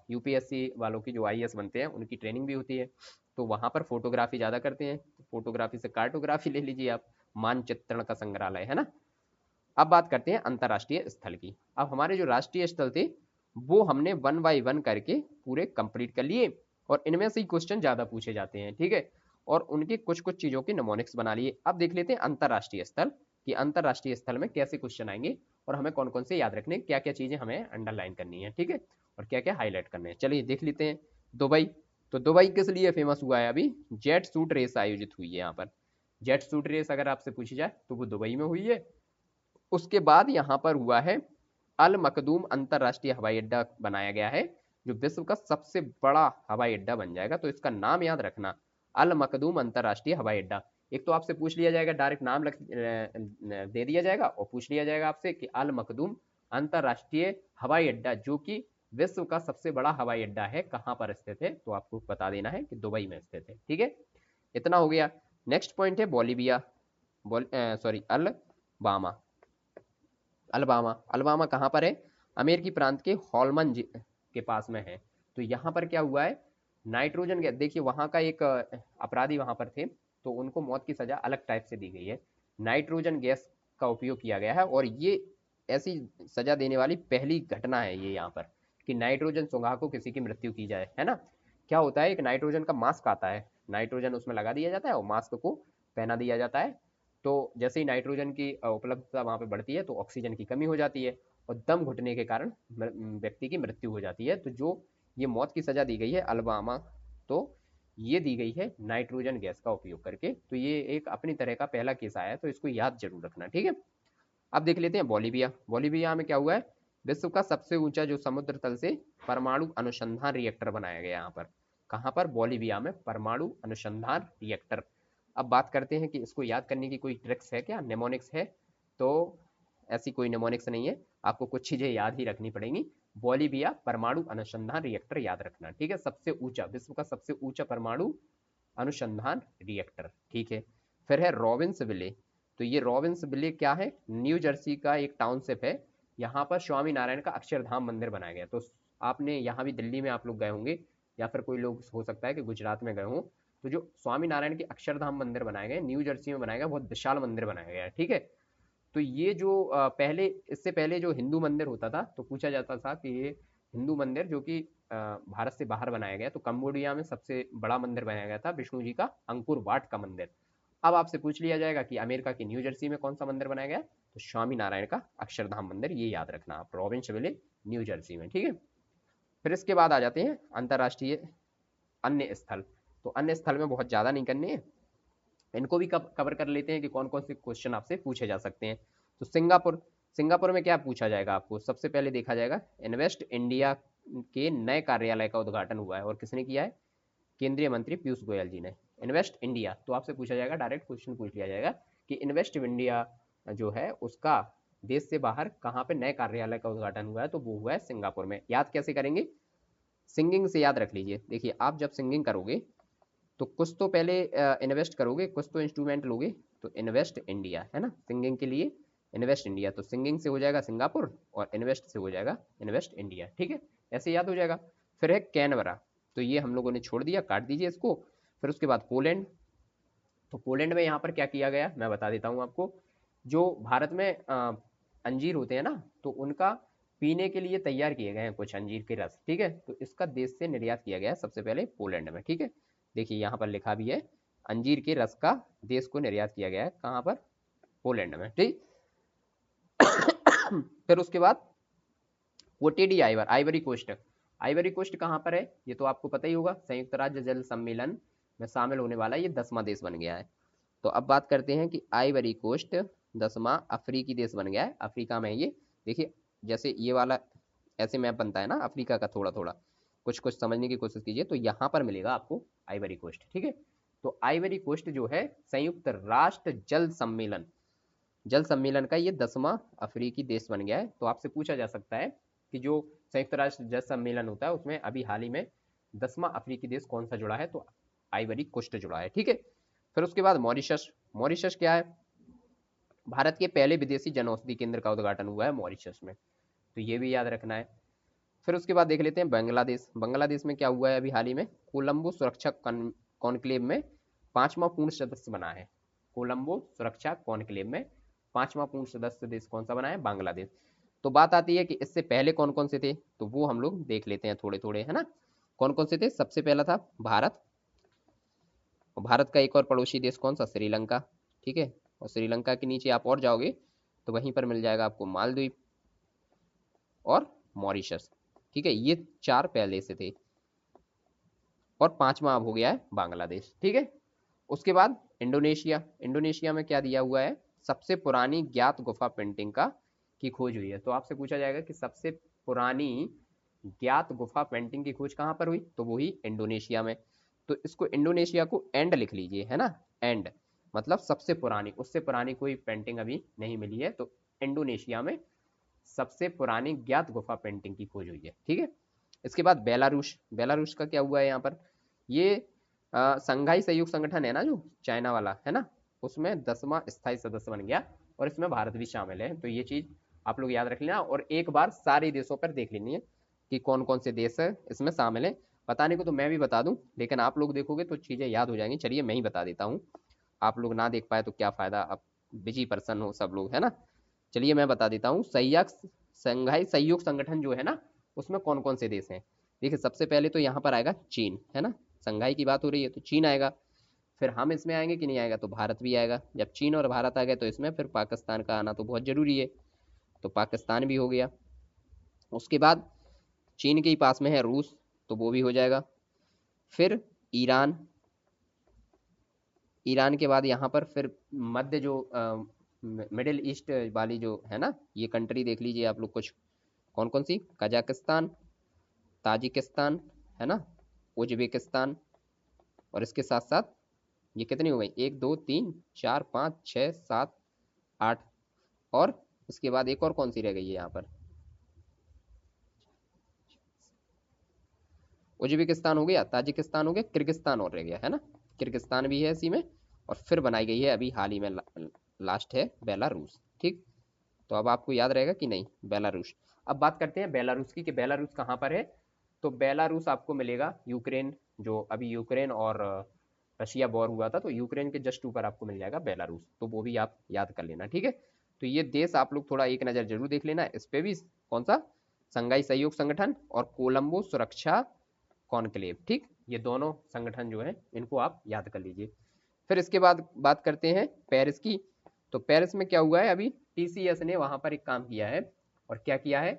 यूपीएससी वालों की जो आईएएस बनते हैं उनकी ट्रेनिंग भी होती है, तो वहां पर फोटोग्राफी ज्यादा करते हैं, तो फोटोग्राफी से कार्टोग्राफी ले लीजिए आप, मानचित्रण का संग्रहालय, है ना। अब बात करते हैं अंतर्राष्ट्रीय स्थल की। अब हमारे जो राष्ट्रीय स्थल थे वो हमने 1 बाय 1 करके पूरे कंप्लीट कर लिए, और इनमें से ही क्वेश्चन ज्यादा पूछे जाते हैं। ठीक है, और उनके कुछ कुछ चीजों के निमोनिक्स बना लिए। अब देख लेते हैं अंतर्राष्ट्रीय स्थल, कि अंतर्राष्ट्रीय स्थल में कैसे क्वेश्चन आएंगे, और हमें कौन कौन से याद रखने, क्या क्या चीजें हमें अंडरलाइन करनी है। ठीक है, और क्या क्या हाईलाइट करने हैं। चलिए देख लेते हैं। दुबई, तो दुबई किस लिए फेमस हुआ है, अभी जेट सूट रेस आयोजित हुई है यहाँ पर। जेट सूट रेस अगर आपसे पूछी जाए तो वो दुबई में हुई है। उसके बाद यहाँ पर हुआ है अल मखदूम अंतरराष्ट्रीय हवाई अड्डा बनाया गया है, जो विश्व का सबसे बड़ा हवाई अड्डा बन जाएगा, तो इसका नाम याद रखना, अल मखदूम अंतरराष्ट्रीय हवाई अड्डा। एक तो आपसे पूछ लिया जाएगा, डायरेक्ट नाम दे दिया जाएगा, और पूछ लिया जाएगा आपसे कि अल मखदूम अंतरराष्ट्रीय हवाई अड्डा, जो कि विश्व का सबसे बड़ा हवाई अड्डा है, कहाँ पर स्थित है, तो आपको बता देना है कि दुबई में स्थित है। ठीक है, इतना हो गया। नेक्स्ट पॉइंट है Bolivia, sorry Alabama. Alabama, Alabama कहाँ पर है, अमेरिकी प्रांत के हॉलमन के पास में है। तो यहाँ पर क्या हुआ है, नाइट्रोजन गैस, देखिए वहाँ का एक अपराधी वहाँ पर थे, तो उनको मौत की सजा अलग टाइप से दी गई है, नाइट्रोजन गैस का उपयोग किया गया है, और ये ऐसी सजा देने वाली पहली घटना है ये यहाँ पर, कि नाइट्रोजन सुंघा को किसी की मृत्यु की जाए, है ना। क्या होता है, एक नाइट्रोजन का मास्क आता है, नाइट्रोजन उसमें लगा दिया जाता है और मास्क को पहना दिया जाता है, तो जैसे ही नाइट्रोजन की उपलब्धता वहाँ पे बढ़ती है तो ऑक्सीजन की कमी हो जाती है, और दम घुटने के कारण व्यक्ति की मृत्यु हो जाती है। तो जो ये मौत की सजा दी गई है अलबामा, तो ये दी गई है नाइट्रोजन गैस का उपयोग करके। तो ये एक अपनी तरह का पहला केस आया है, तो इसको याद जरूर रखना। ठीक है, अब देख लेते हैं बोलीविया। बोलीविया में क्या हुआ है, विश्व का सबसे ऊंचा जो समुद्र तल से परमाणु अनुसंधान रिएक्टर बनाया गया यहाँ पर। कहाँ पर, बोलीविया में परमाणु अनुसंधान रिएक्टर। अब बात करते हैं कि इसको याद करने की कोई ट्रिक्स है क्या, नेमोनिक्स है, तो ऐसी कोई नेमोनिक्स नहीं है, आपको कुछ चीजें याद ही रखनी पड़ेंगी। बोलीविया परमाणु अनुसंधान रिएक्टर याद रखना। ठीक है, सबसे ऊंचा, विश्व का सबसे ऊंचा परमाणु अनुसंधान रिएक्टर। ठीक है, फिर है रॉबिन्सविले। तो ये रॉबिन्सविले क्या है, न्यू जर्सी का एक टाउनशिप है, यहाँ पर स्वामी नारायण का अक्षरधाम मंदिर बनाया गया। तो आपने यहाँ भी दिल्ली में आप लोग गए होंगे, या फिर कोई लोग हो सकता है कि गुजरात में गए हों, तो जो स्वामीनारायण के अक्षरधाम मंदिर बनाए गए, न्यू जर्सी में बनाया गया, बहुत विशाल मंदिर बनाया गया है, ठीक है। तो ये जो पहले, इससे पहले जो हिंदू मंदिर होता था तो पूछा जाता था कि ये हिंदू मंदिर जो कि भारत से बाहर बनाया गया, तो कंबोडिया में सबसे बड़ा मंदिर बनाया गया था विष्णु जी का अंकुर वाट का मंदिर। अब आपसे पूछ लिया जाएगा कि अमेरिका की न्यू जर्सी में कौन सा मंदिर बनाया गया, तो स्वामी नारायण का अक्षरधाम मंदिर, ये याद रखना आप, प्रोविंसविले न्यू जर्सी में, ठीक है। फिर इसके बाद आ जाते हैं अंतर्राष्ट्रीय अन्य स्थल। तो अन्य स्थल में बहुत ज़्यादा नहीं करने हैं, इनको भी कवर कर लेते हैं कि कौन कौन से क्वेश्चन आपसे पूछे जा सकते हैं। तो सिंगापुर, सिंगापुर में क्या पूछा जाएगा आपको, सबसे पहले देखा जाएगा इन्वेस्ट इंडिया के नए कार्यालय का उद्घाटन हुआ है और किसने किया है, केंद्रीय मंत्री पीयूष गोयल जी ने। इन्वेस्ट इंडिया, तो आपसे पूछा जाएगा, डायरेक्ट क्वेश्चन पूछ लिया जाएगा कि इन्वेस्ट इंडिया जो है उसका देश से बाहर कहाँ पे नए कार्यालय का उद्घाटन हुआ है, तो वो हुआ है सिंगापुर में। याद कैसे करेंगे, सिंगिंग से याद रख लीजिए। देखिए आप जब सिंगिंग करोगे तो कुछ तो पहले इन्वेस्ट करोगे, कुछ तो इंस्ट्रूमेंट लोगे, तो इन्वेस्ट इंडिया है ना, सिंगिंग के लिए इन्वेस्ट इंडिया, तो सिंगिंग से हो जाएगा सिंगापुर और इन्वेस्ट से हो जाएगा इन्वेस्ट इंडिया, ठीक है, ऐसे याद हो जाएगा। फिर है कैनबरा, तो ये हम लोगों ने छोड़ दिया, काट दीजिए इसको। फिर उसके बाद पोलैंड, तो पोलैंड में यहाँ पर क्या किया गया मैं बता देता हूँ आपको। जो भारत में अंजीर होते हैं ना, तो उनका पीने के लिए तैयार किए गए हैं कुछ अंजीर के रस, ठीक है, तो इसका देश से निर्यात किया गया है सबसे पहले पोलैंड में, ठीक है। देखिए यहाँ पर लिखा भी है, अंजीर के रस का देश को निर्यात किया गया है, कहाँ पर, पोलैंड में, ठीक। फिर उसके बाद Cote d'Ivoire, Ivory Coast, Ivory Coast कहाँ पर है, ये तो आपको पता ही होगा, संयुक्त राज्य जल सम्मेलन में शामिल होने वाला ये 10वां देश बन गया है। तो अब बात करते हैं कि आइवरी कोस्ट 10वां अफ्रीकी देश बन गया है, अफ्रीका में ये। देखिए जैसे ये वाला ऐसे मैप बनता है ना अफ्रीका का, थोड़ा थोड़ा कुछ कुछ समझने की कोशिश कीजिए, तो यहाँ पर मिलेगा आपको आइवरी कोस्ट, ठीक है। तो आइवरी कोस्ट जो है संयुक्त राष्ट्र जल सम्मेलन का ये 10वां अफ्रीकी देश बन गया है। तो आपसे पूछा जा सकता है कि जो संयुक्त राष्ट्र जल सम्मेलन होता है उसमें अभी हाल ही में 10वां अफ्रीकी देश कौन सा जुड़ा है, तो आइवरी कोस्ट जुड़ा है, ठीक है। फिर उसके बाद मॉरिशस, मॉरिशस क्या है, भारत के पहले विदेशी जनऔषधि केंद्र का उद्घाटन हुआ है मॉरिशस में, तो ये भी याद रखना है। फिर उसके बाद देख लेते हैं बांग्लादेश, बांग्लादेश में क्या हुआ है अभी हाल ही में, कोलंबो सुरक्षा कॉन्क्लेव में 5वां पूर्ण सदस्य बना है, कोलंबो सुरक्षा कॉन्क्लेव में 5वां पूर्ण सदस्य देश कौन सा बना है, बांग्लादेश। तो बात आती है कि इससे पहले कौन कौन से थे, तो वो हम लोग देख लेते हैं थोड़े थोड़े, है ना। कौन कौन से थे, सबसे पहला था भारत, और भारत का एक और पड़ोसी देश कौन सा, श्रीलंका, ठीक है। और श्रीलंका के नीचे आप और जाओगे तो वहीं पर मिल जाएगा आपको मालदीव और मॉरिशस, ठीक है, ये 4 पहले से थे, और 5वां अब हो गया है बांग्लादेश, ठीक है। उसके बाद इंडोनेशिया, इंडोनेशिया में क्या दिया हुआ है, सबसे पुरानी ज्ञात गुफा पेंटिंग का की खोज हुई है। तो आपसे पूछा जाएगा कि सबसे पुरानी ज्ञात गुफा पेंटिंग की खोज कहाँ पर हुई, तो वो ही इंडोनेशिया में। तो इसको इंडोनेशिया को एंड लिख लीजिए, है ना, एंड मतलब सबसे पुरानी, उससे पुरानी कोई पेंटिंग अभी नहीं मिली है, तो इंडोनेशिया में सबसे पुरानी ज्ञात गुफा पेंटिंग की खोज हुई है, ठीक है। इसके बाद बेलारूस, बेलारूस का क्या हुआ है यहाँ पर, ये संघाई सहयोग संगठन है ना जो चाइना वाला है ना, उसमें 10वां स्थायी सदस्य बन गया, और इसमें भारत भी शामिल है। तो ये चीज आप लोग याद रख लेना, और एक बार सारे देशों पर देख लेनी है कि कौन कौन से देश है इसमें शामिल है। बताने को तो मैं भी बता दूं, लेकिन आप लोग देखोगे तो चीजें याद हो जाएंगी, चलिए मैं ही बता देता हूँ, आप लोग ना देख पाए तो क्या फायदा, अब बिजी पर्सन हो सब लोग, है ना। चलिए मैं बता देता हूँ, संघाई सहयोग संगठन जो है ना, उसमें कौन कौन से देश हैं। देखिए सबसे पहले तो यहाँ पर आएगा चीन, है ना, संघाई की बात हो रही है तो चीन आएगा। फिर हम इसमें आएंगे कि नहीं आएगा, तो भारत भी आएगा। जब चीन और भारत आ गए तो इसमें फिर पाकिस्तान का आना तो बहुत जरूरी है, तो पाकिस्तान भी हो गया। उसके बाद चीन के ही पास में है रूस, तो वो भी हो जाएगा। फिर ईरान, ईरान के बाद यहाँ पर फिर मध्य जो मिडिल ईस्ट वाली जो है ना, ये कंट्री देख लीजिए आप लोग कुछ, कौन कौन सी, कजाकिस्तान, ताजिकिस्तान, है ना, उज्बेकिस्तान, और इसके साथ साथ ये कितनी हो गई, 1 2 3 4 5 6 7 8, और इसके बाद एक और कौन सी रह गई है यहाँ पर, उज्बेकिस्तान हो गया, ताजिकिस्तान हो गया, किर्गिस्तान और रह गया, है ना, किर्गिस्तान भी है इसी में। और फिर बनाई गई है अभी हाल ही में लास्ट है बेलारूस, ठीक। तो अब आपको याद रहेगा कि नहीं, बेलारूस। अब बात करते हैं बेलारूस की, कि बेलारूस कहाँ पर है, तो बेलारूस आपको मिलेगा यूक्रेन, जो अभी यूक्रेन और रशिया वॉर हुआ था, तो यूक्रेन के जस्ट ऊपर आपको मिल जाएगा बेलारूस, तो वो भी आप याद कर लेना, ठीक है। तो ये देश आप लोग थोड़ा एक नज़र जरूर देख लेना इस पे भी, कौन सा, संघाई सहयोग संगठन और कोलंबो सुरक्षा कॉन्क्लेव, ठीक, ये दोनों संगठन जो है इनको आप याद कर लीजिए। फिर इसके बाद बात करते हैं पेरिस की। तो पेरिस में क्या हुआ है, अभी टीसीएस ने वहां पर एक काम किया है, और क्या किया है,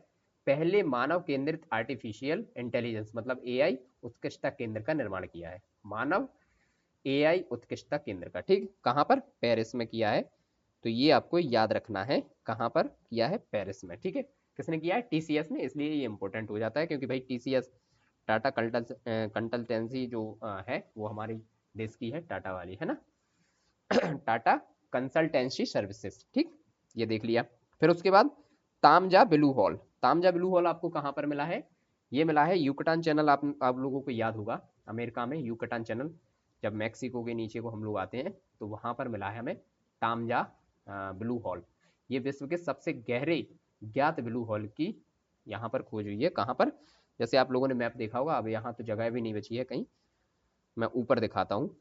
पहले मानव केंद्रित आर्टिफिशियल इंटेलिजेंस मतलब एआई उत्कृष्टता केंद्र का निर्माण किया है। मानव एआई उत्कृष्टता केंद्र का, ठीक, कहां पर, पेरिस में किया है। तो ये आपको याद रखना है, कहां पर किया है, पेरिस में, ठीक है। किसने किया है, टीसीएस ने, इसलिए ये इंपॉर्टेंट हो जाता है, क्योंकि भाई टीसीएस टाटा कंसल्टेंसी जो है वो हमारी देश की है, टाटा वाली है ना, टाटा कंसल्टेंसी सर्विसेज, ठीक, ये देख लिया। फिर उसके बाद तामजा ब्लू हॉल, तामजा ब्लू हॉल आपको कहां पर मिला है, ये मिला है यूकटान चैनल, आप लोगों को याद होगा, अमेरिका में यूकटान चैनल, जब मैक्सिको के नीचे को हम लोग आते हैं तो वहां पर मिला है हमें तामजा ब्लू हॉल। ये विश्व के सबसे गहरे ज्ञात ब्लू हॉल की यहाँ पर खोज हुई है, कहाँ पर, जैसे आप लोगों ने मैप देखा होगा, अब यहाँ तो जगह भी नहीं बची है कहीं, मैं ऊपर दिखाता हूँ।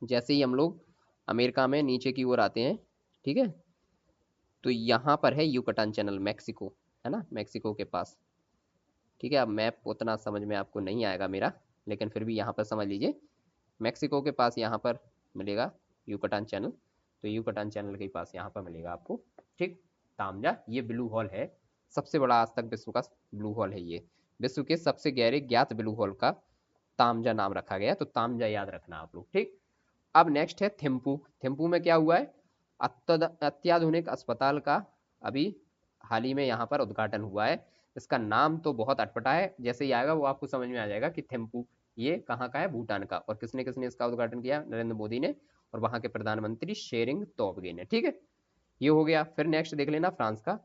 जैसे ही हम लोग अमेरिका में नीचे की ओर आते हैं, ठीक है, तो यहाँ पर है यूकटान चैनल, मैक्सिको है ना, मैक्सिको के पास, ठीक है। अब मैप उतना समझ में आपको नहीं आएगा मेरा, लेकिन फिर भी यहाँ पर समझ लीजिए, मैक्सिको के पास यहाँ पर मिलेगा यूकटान चैनल, तो यूकटान चैनल के पास यहाँ पर मिलेगा आपको, ठीक, तामजा, ये ब्लू हॉल है, सबसे बड़ा आज तक विश्व का ब्लू हॉल है ये, विश्व के सबसे गहरे ज्ञात ब्लू हॉल का तामजा नाम रखा गया, तो तामजा याद रखना आप लोग, ठीक। अब नेक्स्ट है थिम्पू, थिम्पू में क्या हुआ है, अत्याधुनिक अस्पताल का अभी हाल ही में यहाँ पर उद्घाटन हुआ है। इसका नाम तो बहुत अटपटा है, जैसे ही आएगा वो आपको समझ में आ जाएगा कि थिम्पू ये कहाँ का है, भूटान का, और किसने किसने इसका उद्घाटन किया, नरेंद्र मोदी ने, और वहां के प्रधानमंत्री शेरिंग तोब्गे ने, ठीक है, ये हो गया। फिर नेक्स्ट देख लेना फ्रांस का,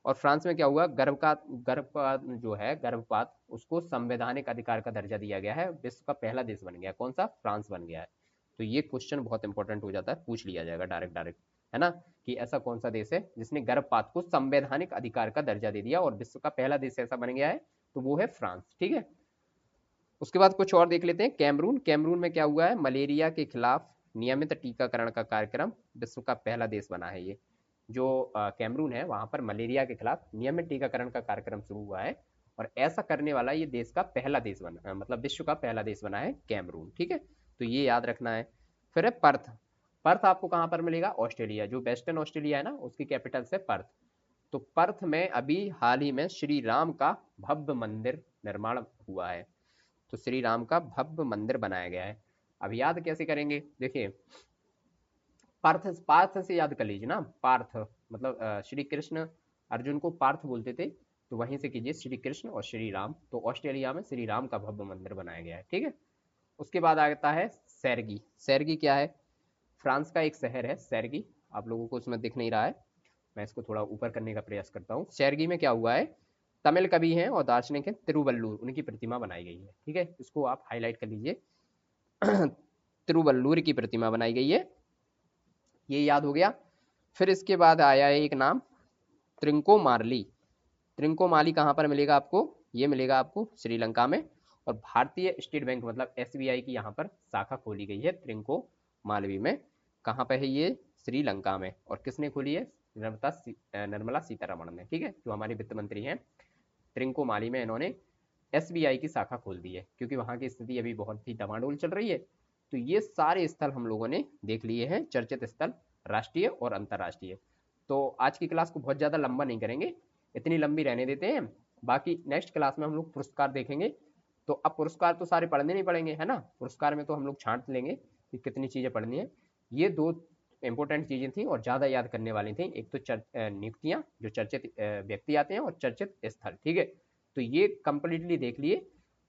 और फ्रांस में क्या हुआ, गर्भपात जो है, गर्भपात उसको संवैधानिक अधिकार का दर्जा दिया गया है, विश्व का पहला देश बन गया, कौन सा, फ्रांस बन गया है। तो ये क्वेश्चन बहुत इंपॉर्टेंट हो जाता है, पूछ लिया जाएगा डायरेक्ट डायरेक्ट, है ना, कि ऐसा कौन सा देश है जिसने गर्भपात को संवैधानिक अधिकार का दर्जा दे दिया और विश्व का पहला देश ऐसा बन गया है, तो वो है फ्रांस, ठीक है। उसके बाद कुछ और देख लेते हैं, कैमरून, कैमरून में क्या हुआ है, मलेरिया के खिलाफ नियमित टीकाकरण का कार्यक्रम, विश्व का पहला देश बना है ये, जो कैमरून है वहां पर मलेरिया के खिलाफ नियमित टीकाकरण का कार्यक्रम शुरू हुआ है, और ऐसा करने वाला ये देश का पहला देश बना, मतलब विश्व का पहला देश बना है कैमरून, ठीक है, तो ये याद रखना है। फिर है पर्थ, पर्थ आपको कहाँ पर मिलेगा, ऑस्ट्रेलिया, जो वेस्टर्न ऑस्ट्रेलिया है ना उसकी कैपिटल से पर्थ। तो पर्थ में अभी हाल ही में श्री राम का भव्य मंदिर निर्माण हुआ है, तो श्री राम का भव्य मंदिर बनाया गया है। अब याद कैसे करेंगे, देखिए, पार्थ, पार्थ से याद कर लीजिए ना, पार्थ मतलब श्री कृष्ण अर्जुन को पार्थ बोलते थे, तो वहीं से कीजिए श्री कृष्ण और श्री राम, तो ऑस्ट्रेलिया में श्री राम का भव्य मंदिर बनाया गया है, ठीक है। उसके बाद आता है सैरगी, सैरगी क्या है, फ्रांस का एक शहर है सैरगी, आप लोगों को उसमें दिख नहीं रहा है, मैं इसको थोड़ा ऊपर करने का प्रयास करता हूँ। सैरगी में क्या हुआ है, तमिल कवि हैं और दार्शनिक हैं तिरुवल्लुर, उनकी प्रतिमा बनाई गई है, ठीक है, इसको आप हाईलाइट कर लीजिए, तिरुवल्लुर की प्रतिमा बनाई गई है, ये याद हो गया। फिर इसके बाद आया है एक नाम, त्रिंकोमाली, त्रिंकोमाली कहाँ पर मिलेगा आपको, ये मिलेगा आपको श्रीलंका में, और भारतीय स्टेट बैंक मतलब एसबीआई की यहाँ पर शाखा खोली गई है त्रिंकोमालवी में, कहाँ पर है ये, श्रीलंका में, और किसने खोली है, निर्मला सीतारमण ने, ठीक है, जो हमारे वित्त मंत्री हैं, त्रिंकोमाली में इन्होंने एसबीआई की शाखा खोल दी है, क्योंकि वहाँ की स्थिति अभी बहुत ही डमाडोल चल रही है। तो ये सारे स्थल हम लोगों ने देख लिए हैं, चर्चित स्थल, राष्ट्रीय और अंतर्राष्ट्रीय। तो आज की क्लास को बहुत ज़्यादा लंबा नहीं करेंगे, इतनी लंबी रहने देते हैं, बाकी नेक्स्ट क्लास में हम लोग पुरस्कार देखेंगे। तो अब पुरस्कार तो सारे पढ़ने नहीं पड़ेंगे, है ना, पुरस्कार में तो हम लोग छांट लेंगे कि कितनी चीज़ें पढ़नी है। ये दो इंपॉर्टेंट चीज़ें थी और ज़्यादा याद करने वाली थी, एक तो नियुक्तियाँ, जो चर्चित व्यक्ति आते हैं, और चर्चित स्थल, ठीक है, तो ये कंप्लीटली देख लिए।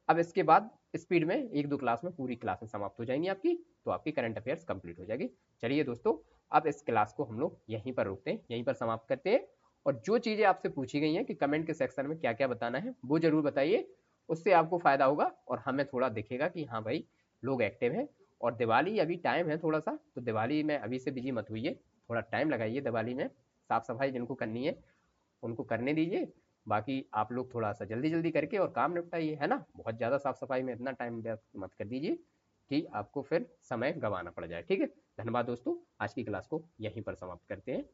अब इसके बाद स्पीड में एक दो क्लास में पूरी क्लासेस समाप्त हो जाएंगी आपकी, तो आपकी करंट अफेयर्स कंप्लीट हो जाएगी। चलिए दोस्तों, अब इस क्लास को हम लोग यहीं पर रोकते हैं, यहीं पर समाप्त करते हैं, और जो चीज़ें आपसे पूछी गई हैं कि कमेंट के सेक्शन में क्या क्या बताना है वो जरूर बताइए, उससे आपको फायदा होगा और हमें थोड़ा दिखेगा कि हाँ भाई लोग एक्टिव हैं। और दिवाली अभी टाइम है थोड़ा सा, तो दिवाली में अभी से बिजी मत हुई, थोड़ा टाइम लगाइए दिवाली में, साफ सफाई जिनको करनी है उनको करने दीजिए, बाकी आप लोग थोड़ा सा जल्दी जल्दी करके और काम निपटाइए, है ना, बहुत ज़्यादा साफ सफाई में इतना टाइम व्यस्त मत कर दीजिए, कि आपको फिर समय गंवाना पड़ जाए। ठीक है, धन्यवाद दोस्तों, आज की क्लास को यहीं पर समाप्त करते हैं।